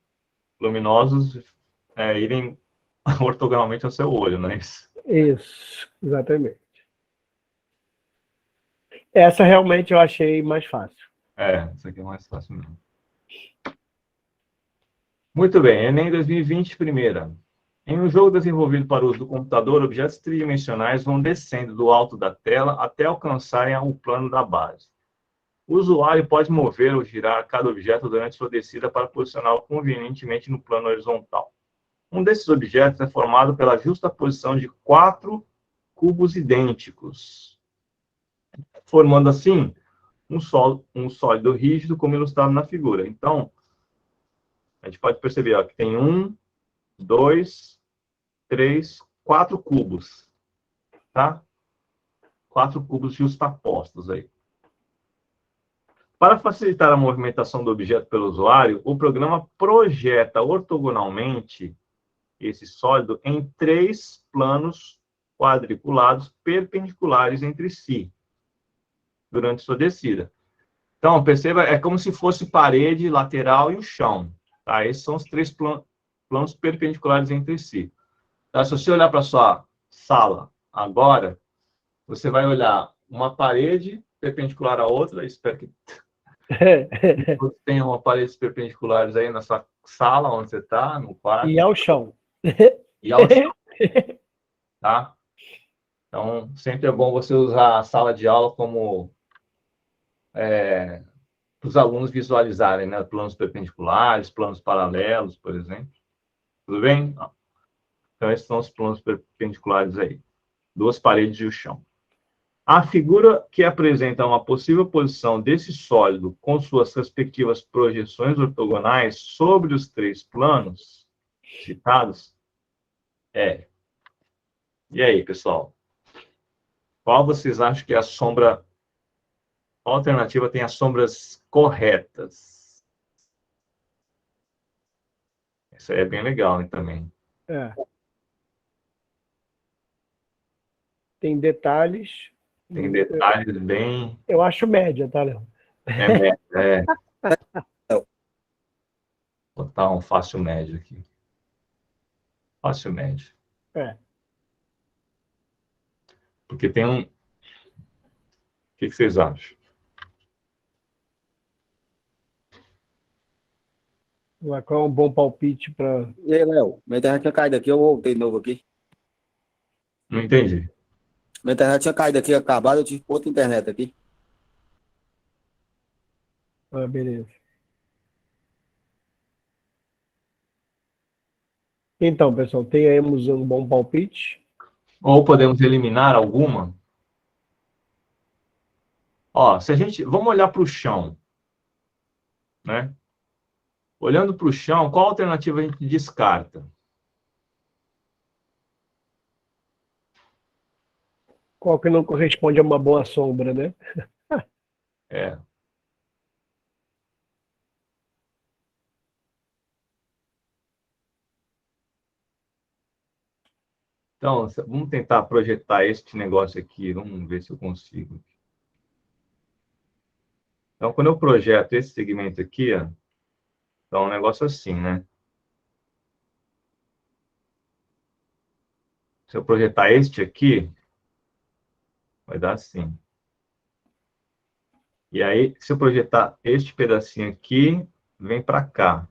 luminosos irem ortogonalmente ao seu olho, não é isso? Isso, exatamente. Essa realmente eu achei mais fácil. Isso aqui é mais fácil mesmo. Muito bem, Enem 2020, primeira. Em um jogo desenvolvido para o uso do computador, objetos tridimensionais vão descendo do alto da tela até alcançarem o plano da base. O usuário pode mover ou girar cada objeto durante sua descida para posicioná-lo convenientemente no plano horizontal. Um desses objetos é formado pela justaposição de 4 cubos idênticos, formando assim um sólido rígido, como ilustrado na figura. Então, a gente pode perceber ó, que tem 1, 2, 3, 4 cubos, tá? 4 cubos justapostos aí. Para facilitar a movimentação do objeto pelo usuário, o programa projeta ortogonalmente esse sólido em 3 planos quadriculados perpendiculares entre si, durante sua descida. Então, perceba, é como se fosse parede, lateral e o chão. Tá? Esses são os 3 planos perpendiculares entre si. Tá? Se você olhar para a sua sala agora, você vai olhar uma parede perpendicular à outra, espero que você tenha uma paredes perpendiculares aí na sua sala, onde você está, no quarto. E ao chão. E ao chão. Tá? Então, sempre é bom você usar a sala de aula como para os alunos visualizarem, né? Planos perpendiculares, planos paralelos, por exemplo. Tudo bem? Então, esses são os planos perpendiculares aí. 2 paredes e o chão. A figura que apresenta uma possível posição desse sólido com suas respectivas projeções ortogonais sobre os 3 planos citados é... E aí, pessoal? Qual vocês acham que é a sombra... Qual alternativa tem as sombras corretas? Isso aí é bem legal, né, também. É. Tem detalhes. Tem detalhes bem... Eu acho média, tá, Léo? Vou botar um fácil médio aqui. Fácil médio. É. Porque tem um... O que vocês acham? Qual é um bom palpite para... E aí, Léo? Minha internet tinha caído aqui, eu voltei de novo aqui. Não entendi. Minha internet tinha caído aqui, acabado, eu tive outra internet aqui. Ah, beleza. Então, pessoal, tenhamos um bom palpite. Ou podemos eliminar alguma? Ó, se a gente... Vamos olhar para o chão. Né? Olhando para o chão, qual alternativa a gente descarta? Qual que não corresponde a uma boa sombra, né? É. Então, vamos tentar projetar este negócio aqui. Vamos ver se eu consigo. Então, quando eu projeto esse segmento aqui, ó, então é um negócio assim, né? Se eu projetar este aqui, vai dar assim. E aí, se eu projetar este pedacinho aqui, vem para cá.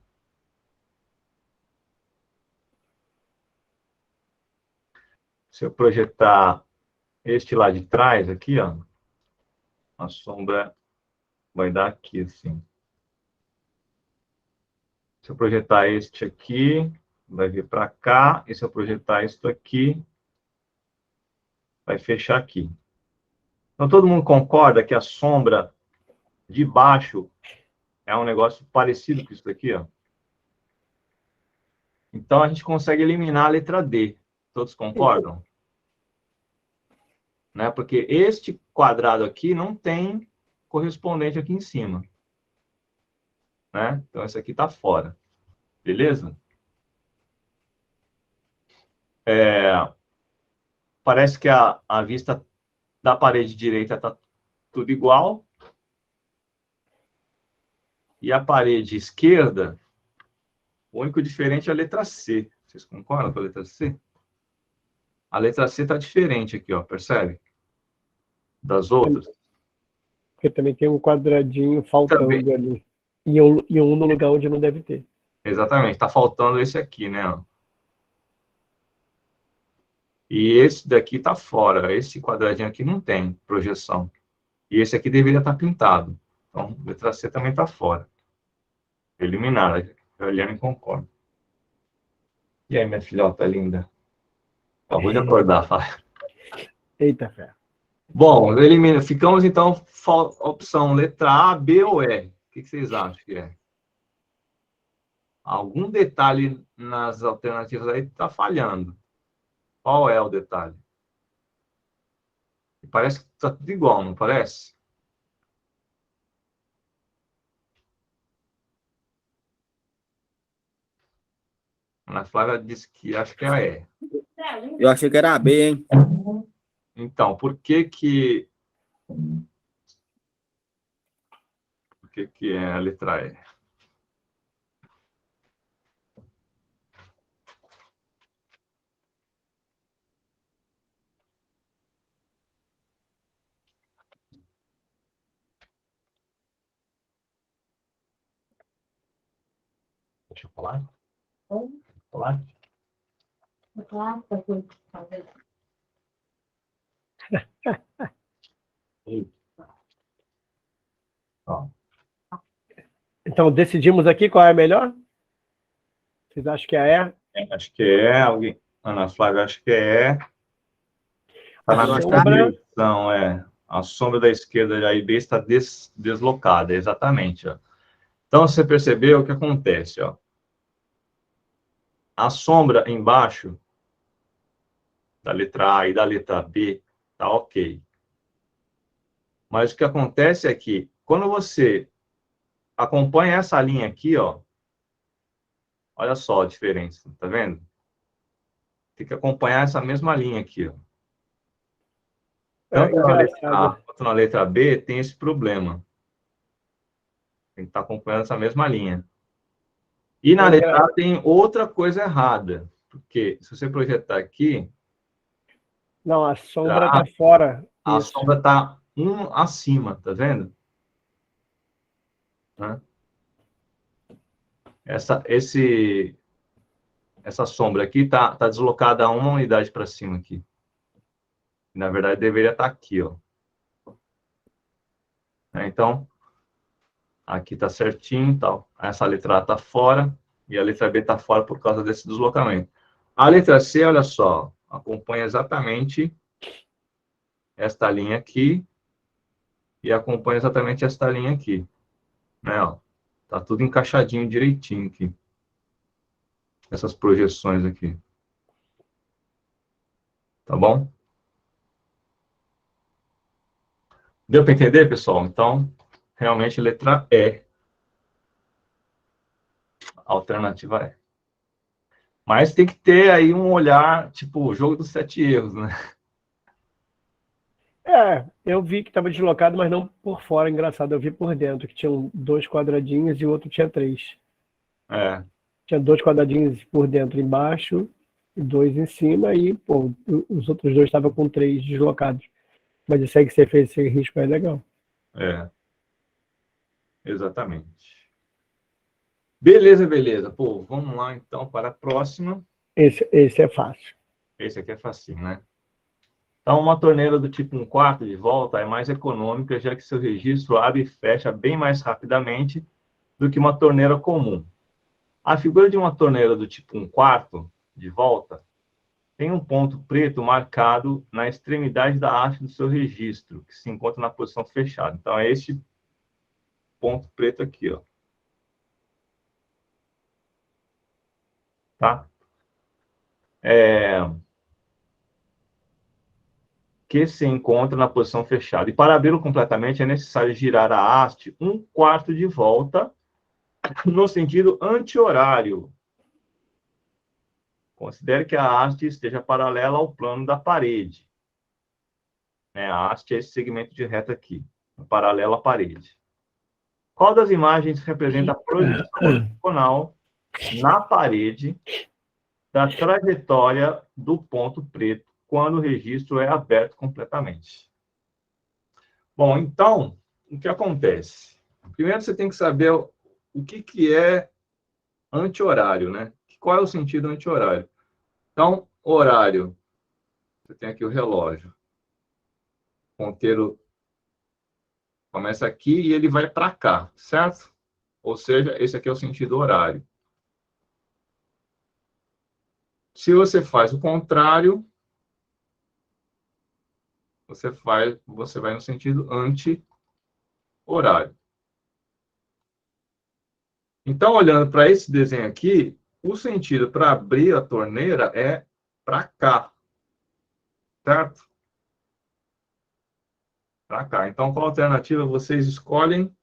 Se eu projetar este lá de trás aqui, ó, a sombra vai dar aqui, assim. Se eu projetar este aqui, vai vir para cá. E se eu projetar isso aqui, vai fechar aqui. Então, todo mundo concorda que a sombra de baixo é um negócio parecido com isso aqui, ó. Então, a gente consegue eliminar a letra D. Todos concordam? Né? Porque este quadrado aqui não tem correspondente aqui em cima. Né? Então, esse aqui está fora. Beleza? Parece que a vista da parede direita está tudo igual. E a parede esquerda, o único diferente é a letra C. Vocês concordam com a letra C? A letra C está diferente aqui, ó, percebe? Das outras. Porque também tem um quadradinho faltando Também. ali. E um no lugar onde não deve ter. Exatamente, está faltando esse aqui, né? Ó. E esse daqui está fora. Esse quadradinho aqui não tem projeção. E esse aqui deveria estar pintado. Então, letra C também está fora. Eliminar. A Eliane concorda. E aí, minha filhota linda? Acabou de acordar, fala. Eita, fé. Bom, elimina. Ficamos, então, opção letra A, B ou E. O que vocês acham que é? Algum detalhe nas alternativas aí está falhando. Qual é o detalhe? Parece que está tudo igual, não parece? Ana Flávia disse que acho que é a E. Eu achei que era a B, hein? Então, por que é a letra E? Chocolate? Chocolate? Ó, Então, decidimos aqui qual é a melhor? Vocês acham que é a E? acho que é. Alguém... Ana Flávia, acho que é. Está na A nossa sombra. direção, é. A sombra da esquerda da IB está deslocada, exatamente. Ó. Então, você percebeu o que acontece, ó. A sombra embaixo da letra A e da letra B tá ok. Mas o que acontece é que, quando você acompanha essa linha aqui, ó, olha só a diferença, tá vendo? Tem que acompanhar essa mesma linha aqui, ó. É Tanto na letra A engraçado. quanto na letra B tem esse problema. Tem que estar acompanhando essa mesma linha. E na É letra engra... A tem outra coisa errada. Porque se você projetar aqui, Não, a sombra está fora. a Isso. sombra está um acima, tá vendo? Né? Essa sombra aqui está deslocada a uma unidade para cima aqui. Na verdade, deveria estar aqui, ó. Então, aqui está certinho e tal. Essa letra A está fora e a letra B está fora por causa desse deslocamento. A letra C, olha só, acompanha exatamente esta linha aqui e acompanha exatamente esta linha aqui. Né, ó. Tá tudo encaixadinho direitinho aqui. Essas projeções aqui. Tá bom? Deu para entender, pessoal? Então, realmente, letra E. A alternativa é. Mas tem que ter aí um olhar, tipo, o jogo dos 7 erros, né? É, eu vi que estava deslocado, mas não por fora. Engraçado, eu vi por dentro, que tinham 2 quadradinhos e o outro tinha 3. É, Tinha 2 quadradinhos por dentro embaixo e 2 em cima, e pô, os outros 2 estavam com 3 deslocados. Mas isso aí que você fez esse risco é legal. exatamente. Beleza, beleza. Pô, vamos lá então para a próxima. Esse é fácil. Esse aqui é facinho, né? Então, uma torneira do tipo 1/4 de volta é mais econômica, já que seu registro abre e fecha bem mais rapidamente do que uma torneira comum. A figura de uma torneira do tipo 1/4 de volta tem um ponto preto marcado na extremidade da haste do seu registro, que se encontra na posição fechada. Então, é este ponto preto aqui, ó. Tá? Que se encontra na posição fechada. E para abri-lo completamente, é necessário girar a haste 1/4 de volta no sentido anti-horário. Considere que a haste esteja paralela ao plano da parede. A haste é esse segmento de reta aqui, paralelo à parede. Qual das imagens representa a projeção ortogonal na parede da trajetória do ponto preto quando o registro é aberto completamente? Bom, então, o que acontece? Primeiro você tem que saber o que é anti-horário, né? Qual é o sentido anti-horário? Então, horário, você tem aqui o relógio. O ponteiro começa aqui e ele vai para cá, certo? Ou seja, esse aqui é o sentido horário. Se você faz o contrário, você vai no sentido anti-horário. Então, olhando para esse desenho aqui, o sentido para abrir a torneira é para cá, certo? Para cá. Então, qual alternativa vocês escolhem?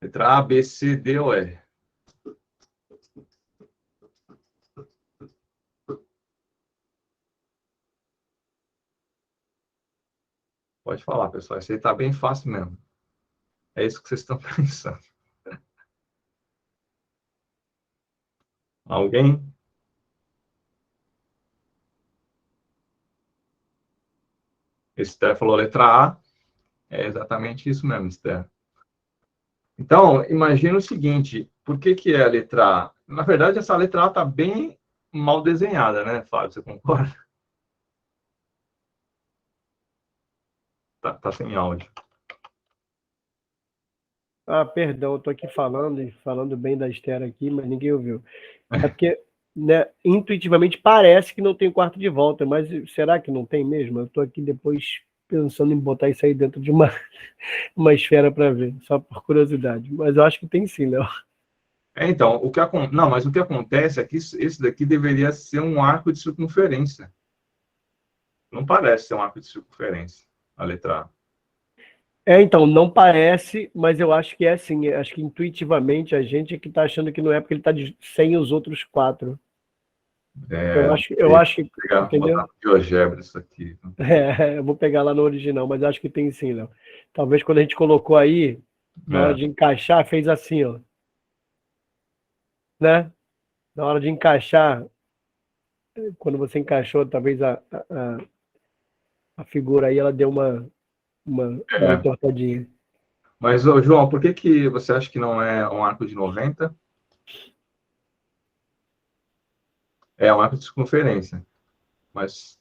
Letra A, B, C, D ou E? Pode falar, pessoal. Esse aí está bem fácil mesmo. É isso que vocês estão pensando. Alguém? Esther falou letra A. É exatamente isso mesmo, Esther. Então, imagina o seguinte. Por que é a letra A? Na verdade, essa letra A está bem mal desenhada, né, Fábio? Você concorda? Tá sem áudio. Ah, perdão, eu tô aqui falando e falando bem da Esther aqui, mas ninguém ouviu. É porque, né, intuitivamente parece que não tem quarto de volta, mas será que não tem mesmo? Eu tô aqui depois pensando em botar isso aí dentro de uma esfera para ver, só por curiosidade. Mas eu acho que tem sim, Léo. Então, não, mas o que acontece é que esse daqui deveria ser um arco de circunferência. Não parece ser um arco de circunferência, a letra A. Então, não parece, mas eu acho que é sim. Acho que intuitivamente a gente é que está achando que não é porque ele está sem os outros 4. Eu acho que, entendeu? Botar GeoGebra isso aqui. Eu vou pegar lá no original, mas acho que tem sim, Léo. Talvez quando a gente colocou aí, na hora de encaixar, fez assim, ó. Né? Na hora de encaixar, quando você encaixou, talvez a figura aí, ela deu uma entortadinha. Mas, João, por que você acha que não é um arco de 90? É um arco de circunferência. Mas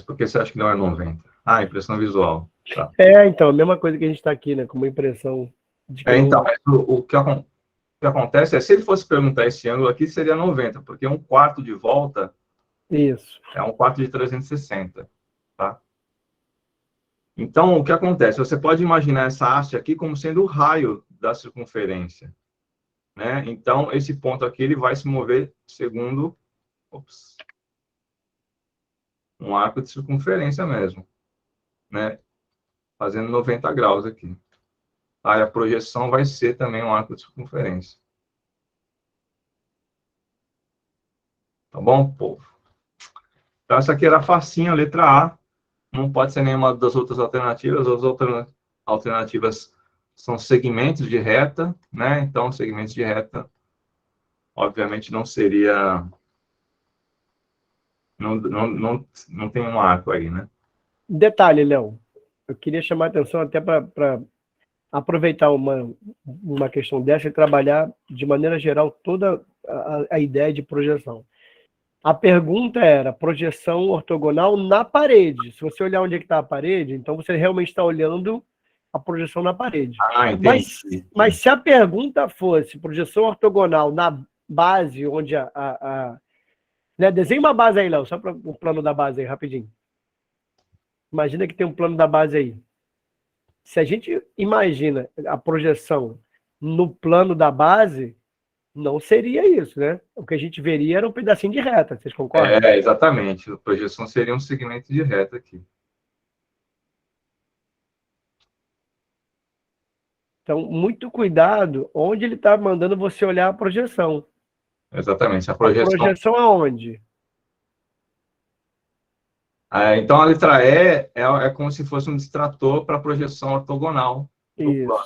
por que você acha que não é 90? Ah, impressão visual. Tá. Então, a mesma coisa que a gente está aqui, né? Com uma impressão de que Então, mas o que acontece é, se ele fosse perguntar esse ângulo aqui, seria 90, porque um quarto de volta Isso. é um quarto de 360, tá? Então, o que acontece? Você pode imaginar essa haste aqui como sendo o raio da circunferência, né? Então, esse ponto aqui, ele vai se mover segundo um arco de circunferência mesmo, né? Fazendo 90 graus aqui. Aí a projeção vai ser também um arco de circunferência. Tá bom, povo? Então, essa aqui era facinha, a letra A. Não pode ser nenhuma das outras alternativas. As outras alternativas são segmentos de reta, né? Então, segmentos de reta, obviamente, não seria... Não tem um arco aí, né? Detalhe, Léo. Eu queria chamar a atenção até para aproveitar uma questão dessa e trabalhar, de maneira geral, toda a ideia de projeção. A pergunta era projeção ortogonal na parede. Se você olhar onde é que está a parede, então você realmente está olhando a projeção na parede. Ah, entendi. Mas se a pergunta fosse projeção ortogonal na base, onde né? Desenha uma base aí, Léo, só para o plano da base aí, rapidinho. Imagina que tem um plano da base aí. Se a gente imagina a projeção no plano da base, não seria isso, né? O que a gente veria era um pedacinho de reta, vocês concordam? Exatamente. A projeção seria um segmento de reta aqui. Então, muito cuidado onde ele está mandando você olhar a projeção. Exatamente. A A projeção aonde? Então, a letra E é como se fosse um distrator para projeção ortogonal do Isso, plano,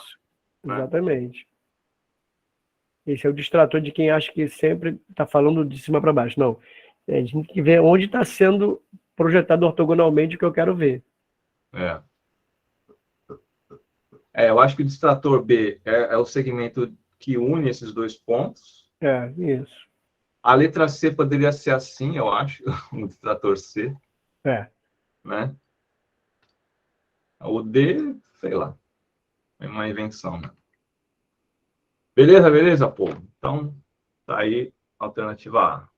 né? Exatamente. Esse é o distrator de quem acha que sempre está falando de cima para baixo. Não. A gente tem que ver onde está sendo projetado ortogonalmente o que eu quero ver. É. Eu acho que o distrator B é o segmento que une esses dois pontos. Isso. A letra C poderia ser assim, eu acho, o distrator C, né? O D, sei lá, é uma invenção, né? Beleza, povo? Então, tá aí a alternativa A.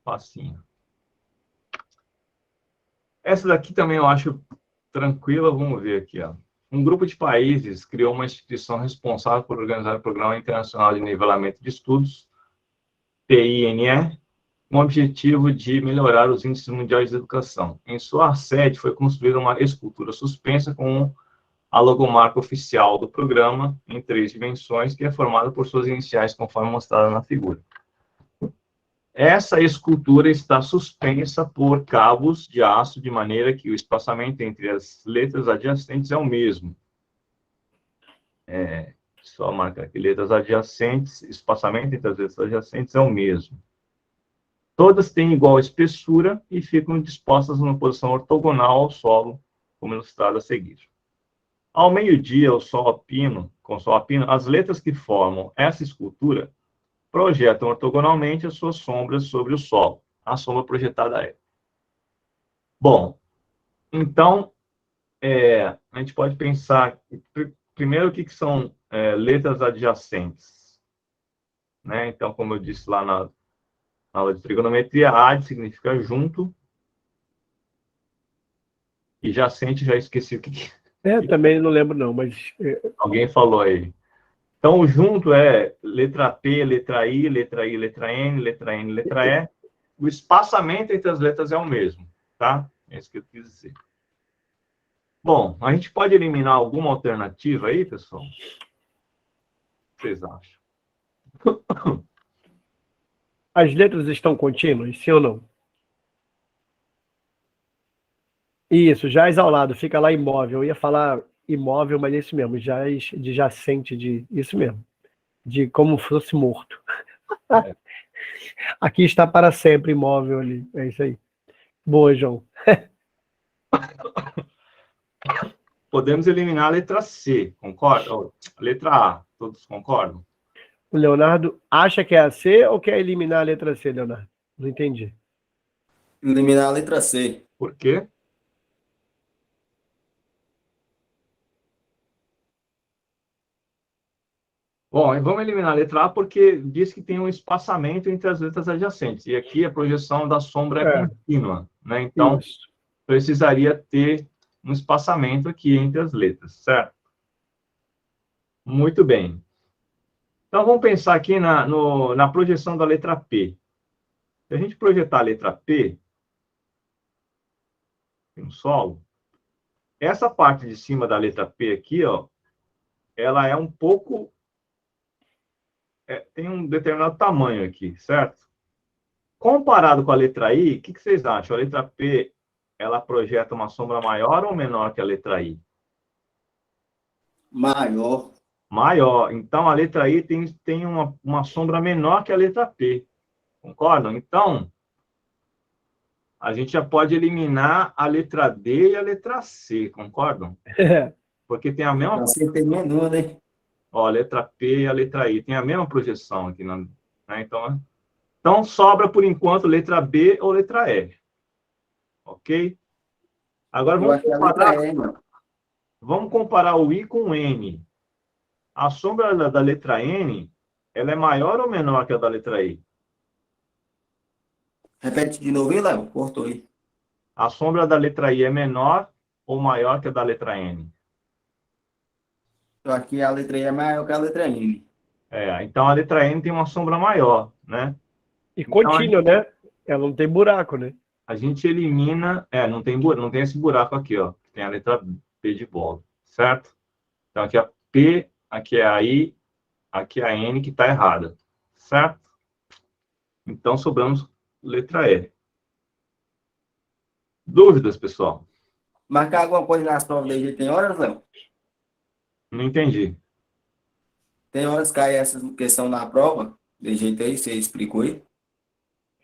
Facinho. Essa daqui também eu acho tranquila, vamos ver aqui, ó. Um grupo de países criou uma instituição responsável por organizar o Programa Internacional de Nivelamento de Estudos, PINE, com o objetivo de melhorar os índices mundiais de educação. Em sua sede foi construída uma escultura suspensa com a logomarca oficial do programa, em 3 dimensões, que é formada por suas iniciais, conforme mostrado na figura. Essa escultura está suspensa por cabos de aço, de maneira que o espaçamento entre as letras adjacentes é o mesmo. Só marcar aqui, letras adjacentes, espaçamento entre as letras adjacentes é o mesmo. Todas têm igual espessura e ficam dispostas numa posição ortogonal ao solo, como ilustrado a seguir. Ao meio-dia, com o sol a pino, as letras que formam essa escultura projetam ortogonalmente as suas sombras sobre o solo. A sombra projetada é. Bom, então, a gente pode pensar, primeiro, o que são letras adjacentes. Né? Então, como eu disse lá na aula de trigonometria, ad significa junto, e jacente, já esqueci o que Também não lembro não, mas... alguém falou aí. Então, o junto é letra P, letra I, letra I, letra N, letra N, letra E. O espaçamento entre as letras é o mesmo, tá? É isso que eu quis dizer. Bom, a gente pode eliminar alguma alternativa aí, pessoal? O que vocês acham? As letras estão contínuas, sim ou não? Isso, jaz ao lado, fica lá imóvel. Eu ia falar imóvel, mas é isso mesmo, jaz de jacente, isso mesmo, de como fosse morto. Aqui está para sempre imóvel ali, é isso aí. Boa, João. Podemos eliminar a letra C, concorda? A letra A, todos concordam? O Leonardo acha que é a C ou quer eliminar a letra C, Leonardo? Não entendi. Eliminar a letra C. Por quê? Bom, vamos eliminar a letra A porque diz que tem um espaçamento entre as letras adjacentes. E aqui a projeção da sombra é contínua, né? Então, Isso. precisaria ter um espaçamento aqui entre as letras, certo? Muito bem. Então, vamos pensar aqui na projeção da letra P. Se a gente projetar a letra P no solo, essa parte de cima da letra P aqui, ó, ela é um pouco... tem um determinado tamanho aqui, certo? Comparado com a letra I, o que vocês acham? A letra P, ela projeta uma sombra maior ou menor que a letra I? Maior. Maior. Então, a letra I tem uma sombra menor que a letra P. Concordam? Então, a gente já pode eliminar a letra D e a letra C. Concordam? Porque tem a mesma... Você tem menor, né? Ó, a letra P e a letra I tem a mesma projeção aqui. Né? Então, sobra, por enquanto, letra B ou letra E. Ok? Agora, vamos comparar o I com o N. A sombra da letra N, ela é maior ou menor que a da letra I? Repete de novo, hein, Léo? Cortou aí. A sombra da letra I é menor ou maior que a da letra N? Só que a letra I é maior que a letra N. Então a letra N tem uma sombra maior, né? E contínua, né? Ela não tem buraco, né? A gente elimina... não tem esse buraco aqui, ó. Tem a letra P de bola, certo? Então aqui é a P, aqui é a I, aqui é a N que está errada, certo? Então sobramos letra E. Dúvidas, pessoal? Marcar alguma coisa nas provas da EG tem horas, Léo? Não entendi. Tem horas que cai essa questão na prova? De jeito aí, você explicou aí?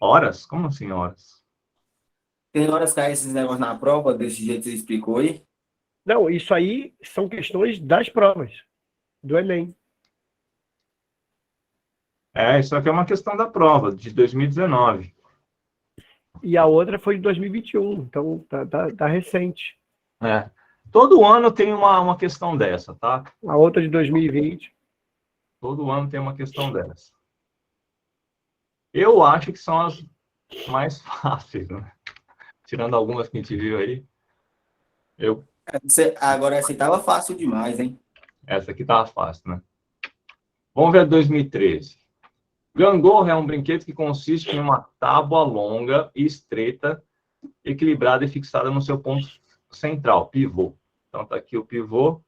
Horas? Como assim horas? Tem horas que cai esses negócios na prova, desse jeito que você explicou aí? Não, isso aí são questões das provas, do Enem. Isso aqui é uma questão da prova, de 2019. E a outra foi de 2021, então tá recente. Todo ano tem uma questão dessa, tá? A outra de 2020. Todo ano tem uma questão dessa. Eu acho que são as mais fáceis, né? Tirando algumas que a gente viu aí. Agora essa aí tava fácil demais, hein? Essa aqui tava fácil, né? Vamos ver a 2013. Gangorra é um brinquedo que consiste em uma tábua longa e estreita, equilibrada e fixada no seu ponto central, pivô. Então tá aqui o pivô.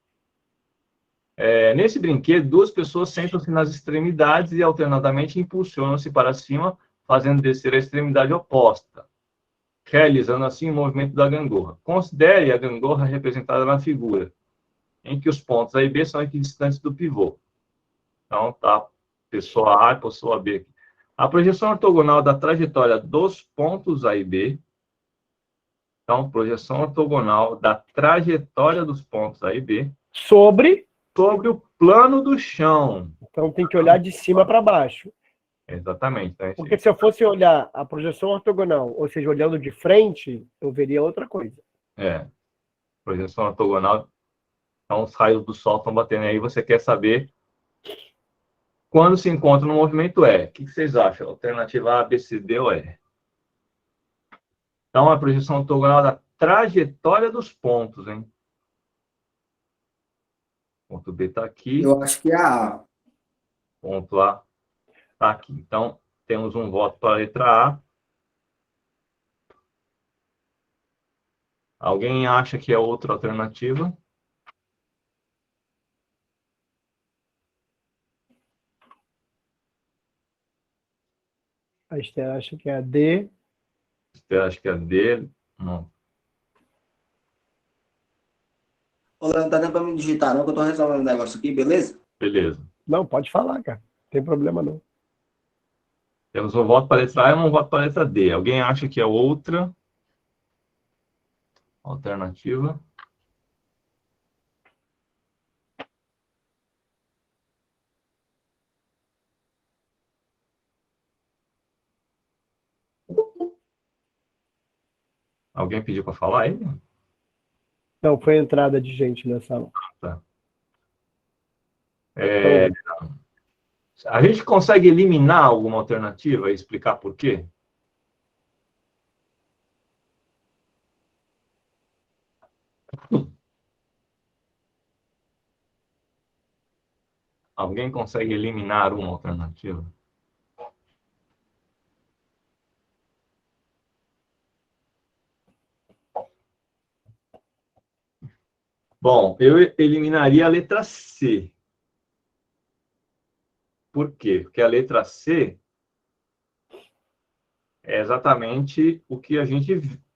Nesse brinquedo, duas pessoas sentam-se nas extremidades e alternadamente impulsionam-se para cima, fazendo descer a extremidade oposta, realizando assim o movimento da gangorra. Considere a gangorra representada na figura, em que os pontos A e B são equidistantes do pivô. Então, tá, pessoa A e pessoa B aqui. A projeção ortogonal da trajetória dos pontos A e B. Então, projeção ortogonal da trajetória dos pontos A e B Sobre o plano do chão. Então tem que olhar de cima para baixo. Exatamente. Né? Porque se eu fosse olhar a projeção ortogonal, ou seja, olhando de frente, eu veria outra coisa. Projeção ortogonal. Então, os raios do Sol estão batendo aí. Você quer saber quando se encontra no movimento E. O que vocês acham? Alternativa A, B, C, D ou E? Então, a projeção ortogonal da trajetória dos pontos, hein? Ponto B está aqui. Eu acho que é a A. Ponto A está aqui. Então, temos um voto para a letra A. Alguém acha que é outra alternativa? A Esther acha que é a D. Eu acho que é a D. Não. Ô, Léo, não tá dando pra me digitar, não, que eu tô resolvendo um negócio aqui, beleza? Beleza. Não, pode falar, cara. Não tem problema, não. Temos um voto para a letra A e um voto para a letra D. Alguém acha que é outra alternativa? Alguém pediu para falar aí? Não, foi a entrada de gente na sala. Tá. A gente consegue eliminar alguma alternativa e explicar por quê? Alguém consegue eliminar uma alternativa? Bom, eu eliminaria a letra C. Por quê? Porque a letra C é exatamente o que a gente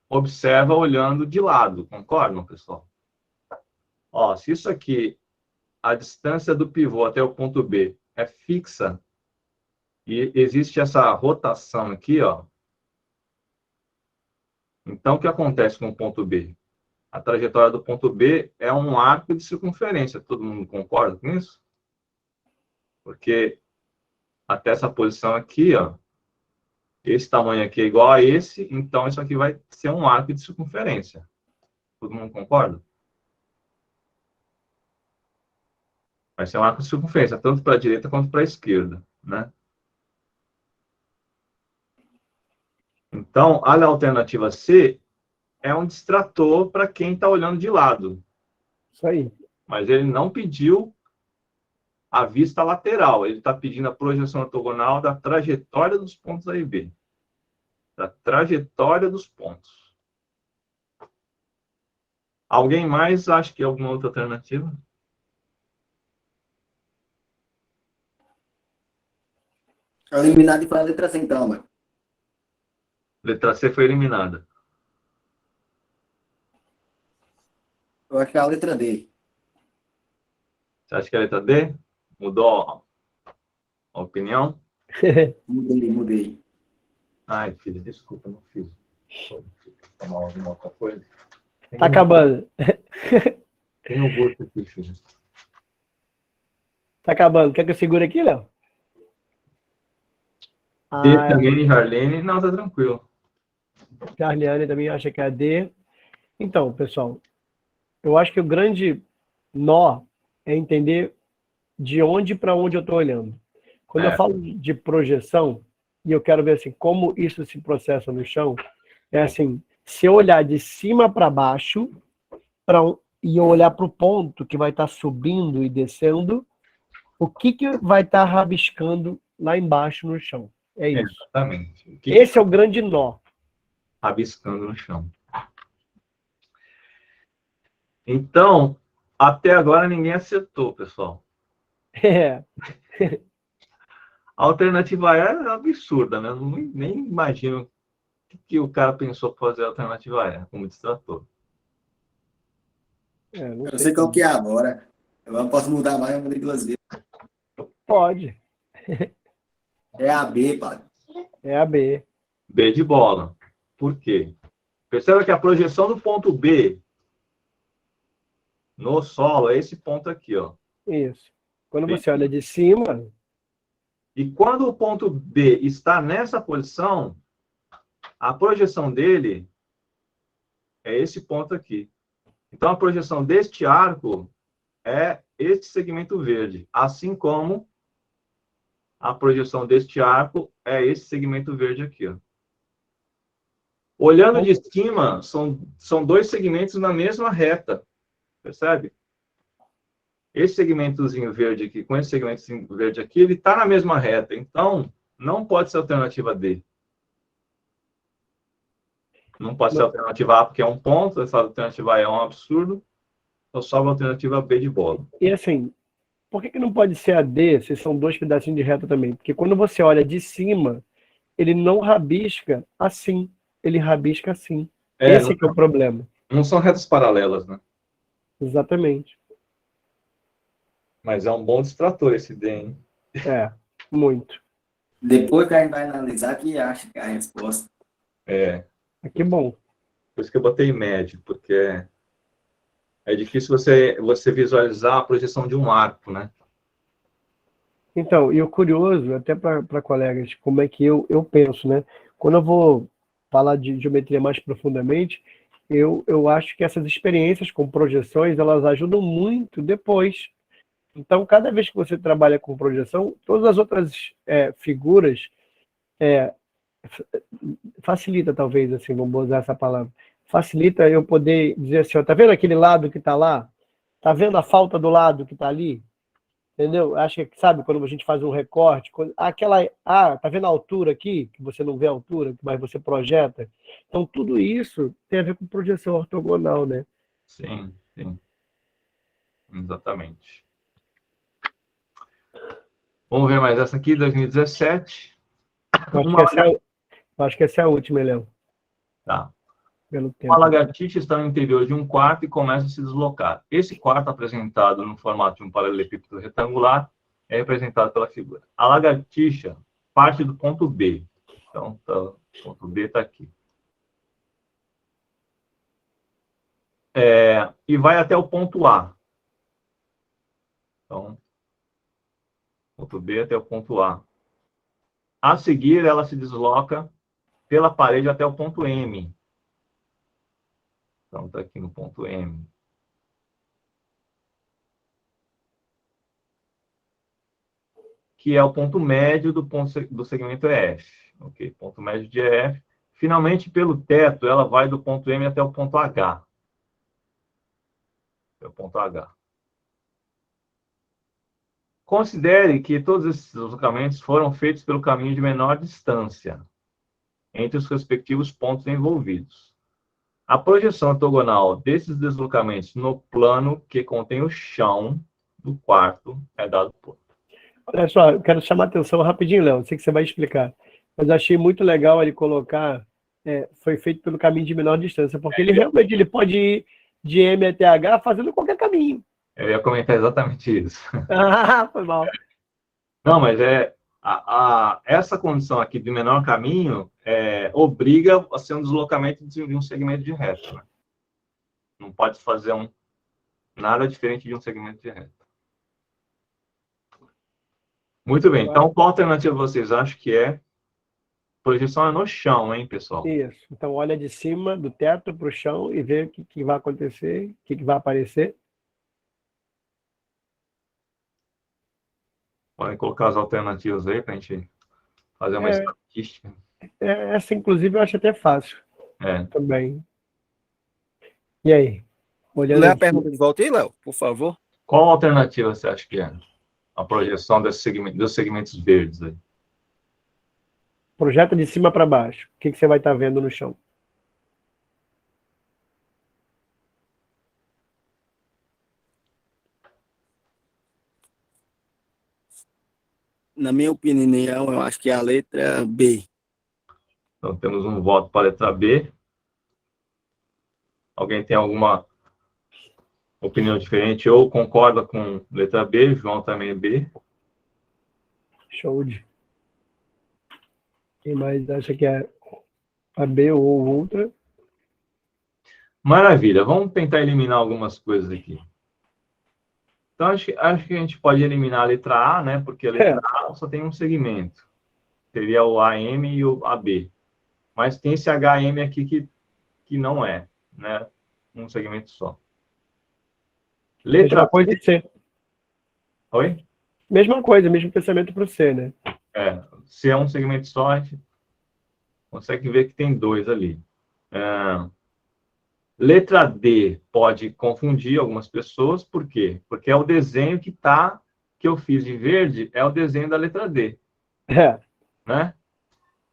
observa olhando de lado, concordam, pessoal? Ó, se isso aqui, a distância do pivô até o ponto B é fixa, e existe essa rotação aqui, ó. Então, o que acontece com o ponto B? A trajetória do ponto B é um arco de circunferência. Todo mundo concorda com isso? Porque até essa posição aqui, ó, esse tamanho aqui é igual a esse, então isso aqui vai ser um arco de circunferência. Todo mundo concorda? Vai ser um arco de circunferência, tanto para a direita quanto para a esquerda, né? Então, a alternativa C é um distrator para quem está olhando de lado. Isso aí. Mas ele não pediu a vista lateral, ele está pedindo a projeção ortogonal da trajetória dos pontos A e B. Da trajetória dos pontos. Alguém mais acha que é alguma outra alternativa? Eliminado e foi a letra C, então, mano. Letra C foi eliminada. Eu acho que é a letra D. Você acha que é a letra D? Mudou a opinião? Mudei. Ai, filho, desculpa, não fiz. Vou tomar alguma outra coisa. Tá acabando. Tem um gosto aqui, filho. Tá acabando. Quer que eu segure aqui, Léo? D Ah, também, Harlene. Não, tá tranquilo. Charliane também acha que é a D. Então, pessoal, eu acho que o grande nó é entender de onde para onde eu estou olhando. Quando eu falo de projeção, e eu quero ver assim, como isso se processa no chão, é assim, se eu olhar de cima para baixo, e eu olhar para o ponto que vai estar subindo e descendo, o que vai estar rabiscando lá embaixo no chão. É isso. Exatamente. Esse é o grande nó. Rabiscando no chão. Então, até agora ninguém acertou, pessoal. É. A alternativa é absurda, né? Eu nem imagino o que o cara pensou para fazer a alternativa E como distrator. Não Eu sei sei qual como. que é agora. Eu posso mudar mais, eu mudei 2 vezes. Pode. É a B, padre. É a B. B de bola. Por quê? Perceba que a projeção do ponto B no solo é esse ponto aqui, ó. Isso. Quando B. você olha de cima, E quando o ponto B está nessa posição, a projeção dele é esse ponto aqui. Então, a projeção deste arco é este segmento verde, assim como a projeção deste arco é esse segmento verde aqui, ó. Olhando de cima, são dois segmentos na mesma reta, percebe? Esse segmentozinho verde aqui, com esse segmentozinho verde aqui, ele está na mesma reta. Então, não pode ser a alternativa D. Não pode ser a alternativa A, porque é um ponto. Essa alternativa A é um absurdo. Então, sobra a alternativa B de bola. e assim, por que não pode ser a D se são dois pedacinhos de reta também? Porque quando você olha de cima, ele não rabisca assim, ele rabisca assim. Esse que é o problema. Não são retas paralelas, né? Exatamente. Mas é um bom distrator esse D, hein? É, muito. Depois que a gente vai analisar, que acha que é a resposta. Que bom. Por isso que eu botei médio, porque é difícil você visualizar a projeção de um arco, né? Então, e o curioso, até para colegas, como é que eu penso, né? Quando eu vou falar de geometria mais profundamente, eu acho que essas experiências com projeções, elas ajudam muito depois. Então, cada vez que você trabalha com projeção, todas as outras figuras facilita, talvez, assim, vamos usar essa palavra, facilita eu poder dizer assim, ó, tá vendo aquele lado que tá lá? Tá vendo a falta do lado que tá ali? Entendeu? Acho que, sabe, quando a gente faz um recorte, tá vendo a altura aqui, que você não vê a altura, mas você projeta? Então, tudo isso tem a ver com projeção ortogonal, né? Sim. Exatamente. Vamos ver mais essa aqui, 2017. Acho que essa é a última, Léo. Tá. Pelo tempo. Uma lagartixa está no interior de um quarto e começa a se deslocar. Esse quarto, apresentado no formato de um paralelepípedo retangular, é representado pela figura. A lagartixa parte do ponto B. Então, o ponto B está aqui. E vai até o ponto A. Então, ponto B até o ponto A. A seguir, ela se desloca pela parede até o ponto M. Então, está aqui no ponto M. Que é o ponto médio do segmento EF. Ok? Ponto médio de EF. Finalmente, pelo teto, ela vai do ponto M até o ponto H. Até o ponto H. Considere que todos esses deslocamentos foram feitos pelo caminho de menor distância entre os respectivos pontos envolvidos. A projeção ortogonal desses deslocamentos no plano que contém o chão do quarto é dado por. Olha só, eu quero chamar a atenção rapidinho, Léo, sei que você vai explicar, mas achei muito legal ele colocar, foi feito pelo caminho de menor distância, porque ele realmente pode ir de M até H fazendo qualquer caminho. Eu ia comentar exatamente isso. Ah, foi mal. Não, mas essa condição aqui de menor caminho obriga a ser um deslocamento de um segmento de reta. Né? Não pode fazer Nada diferente de um segmento de reta. Muito bem. Então, qual alternativa vocês acham que é? Projeção é no chão, hein, pessoal? Isso. Então, olha de cima do teto para o chão e vê o que vai acontecer, o que vai aparecer. Podem colocar as alternativas aí para a gente fazer uma estatística. Essa, inclusive, eu acho até fácil É. também. E aí? Olhando Lê a aqui, pergunta de volta aí, Léo, por favor. Qual alternativa você acha que é? A projeção dos segmentos verdes aí. projeta de cima para baixo. O que você vai estar vendo no chão? Na minha opinião, eu acho que é a letra B. Então, temos um voto para a letra B. Alguém tem alguma opinião diferente ou concorda com letra B? João também é B. Show de. Quem mais acha que é a B ou outra? Maravilha. Vamos tentar eliminar algumas coisas aqui. Então, acho que a gente pode eliminar a letra A, né? Porque a letra A só tem um segmento. Seria o AM e o AB. Mas tem esse HM aqui que não é, né? Um segmento só. Letra Mesma coisa de C. Oi? Mesma coisa, mesmo pensamento para o C, né? Se é um segmento só, a gente consegue ver que tem dois ali. Letra D pode confundir algumas pessoas, por quê? Porque é o desenho que eu fiz de verde, é o desenho da letra D, né?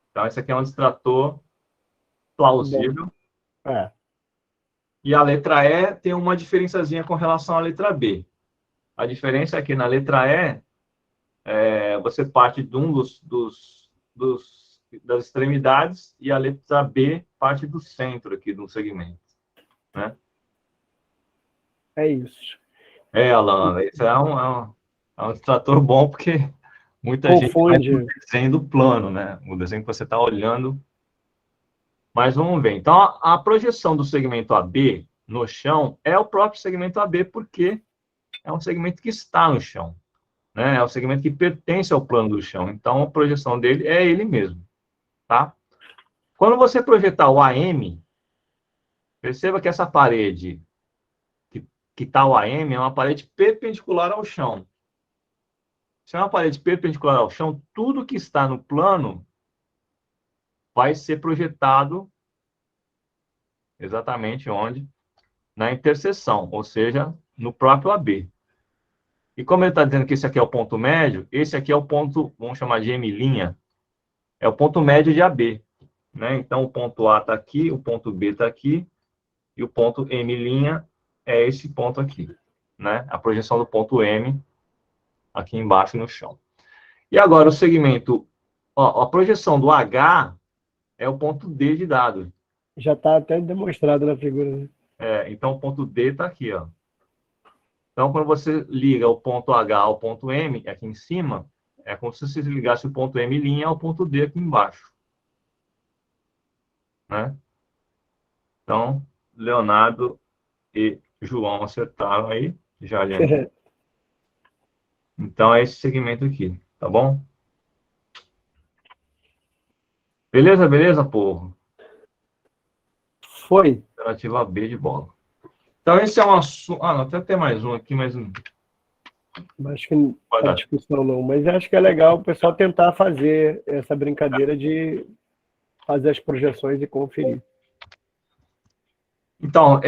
Então, esse aqui é um distrator plausível. E a letra E tem uma diferençazinha com relação à letra B. A diferença é que na letra E, você parte de um das extremidades e a letra B parte do centro aqui do segmento. Né? É isso. Alan, isso é um distrator bom, porque muita gente vai no desenho do plano, né? O desenho que você está olhando. Mas vamos ver. Então, a projeção do segmento AB no chão é o próprio segmento AB, porque é um segmento que está no chão. Né? É um segmento que pertence ao plano do chão. Então, a projeção dele é ele mesmo. Tá? Quando você projetar o AM, perceba que essa parede que está o AM é uma parede perpendicular ao chão. Se é uma parede perpendicular ao chão, tudo que está no plano vai ser projetado exatamente onde? Na interseção, ou seja, no próprio AB. E como ele está dizendo que esse aqui é o ponto médio, esse aqui é o ponto, vamos chamar de M', é o ponto médio de AB. Né? Então, o ponto A está aqui, o ponto B está aqui, e o ponto M' é esse ponto aqui. Né? A projeção do ponto M aqui embaixo no chão. E agora o segmento, a projeção do H é o ponto D de dado. Já está até demonstrado na figura. Né? Então o ponto D está aqui. Ó. Então, quando você liga o ponto H ao ponto M, aqui em cima, é como se você ligasse o ponto M' ao ponto D aqui embaixo. Né? Então, Leonardo e João acertaram aí. Já ali. Então, é esse segmento aqui, tá bom? Beleza, beleza, povo? Foi. Alternativa B de bola. Então, esse é um assunto... não, até tem mais um aqui, mas... Acho que não é discussão não, mas acho que é legal o pessoal tentar fazer essa brincadeira de fazer as projeções e conferir. Então,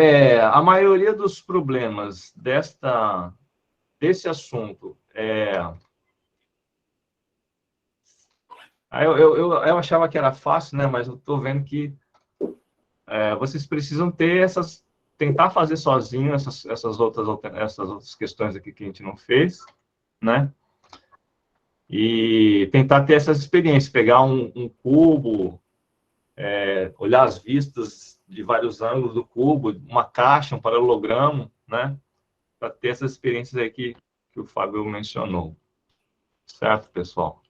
a maioria dos problemas desse assunto eu achava que era fácil, né? Mas eu estou vendo que vocês precisam ter tentar fazer sozinho essas outras questões aqui que a gente não fez, né? E tentar ter essas experiências, pegar um cubo, olhar as vistas de vários ângulos do cubo, uma caixa, um paralelogramo, né? Para ter essas experiências aí que o Fábio mencionou. Certo, pessoal?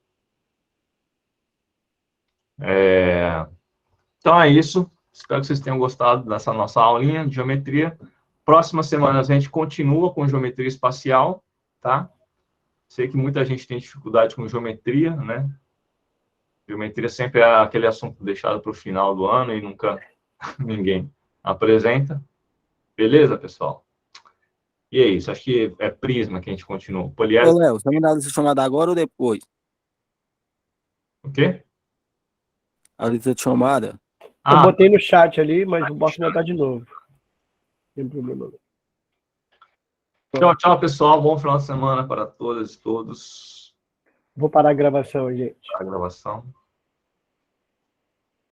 Então é isso. Espero que vocês tenham gostado dessa nossa aulinha de geometria. Próximas semanas a gente continua com geometria espacial, tá? Sei que muita gente tem dificuldade com geometria, né? Geometria sempre é aquele assunto deixado para o final do ano e nunca ninguém apresenta. Beleza, pessoal? E é isso, acho que é prisma que a gente continua. Ô, Poliédrico, Léo, você vai mandar essa chamada agora ou depois? o quê? A lista de chamada? Eu Ah, botei no chat ali, mas eu posso botar de novo. Não tem problema. não. tchau, tchau, pessoal. Bom final de semana para todas e todos. Vou parar a gravação, gente. A gravação.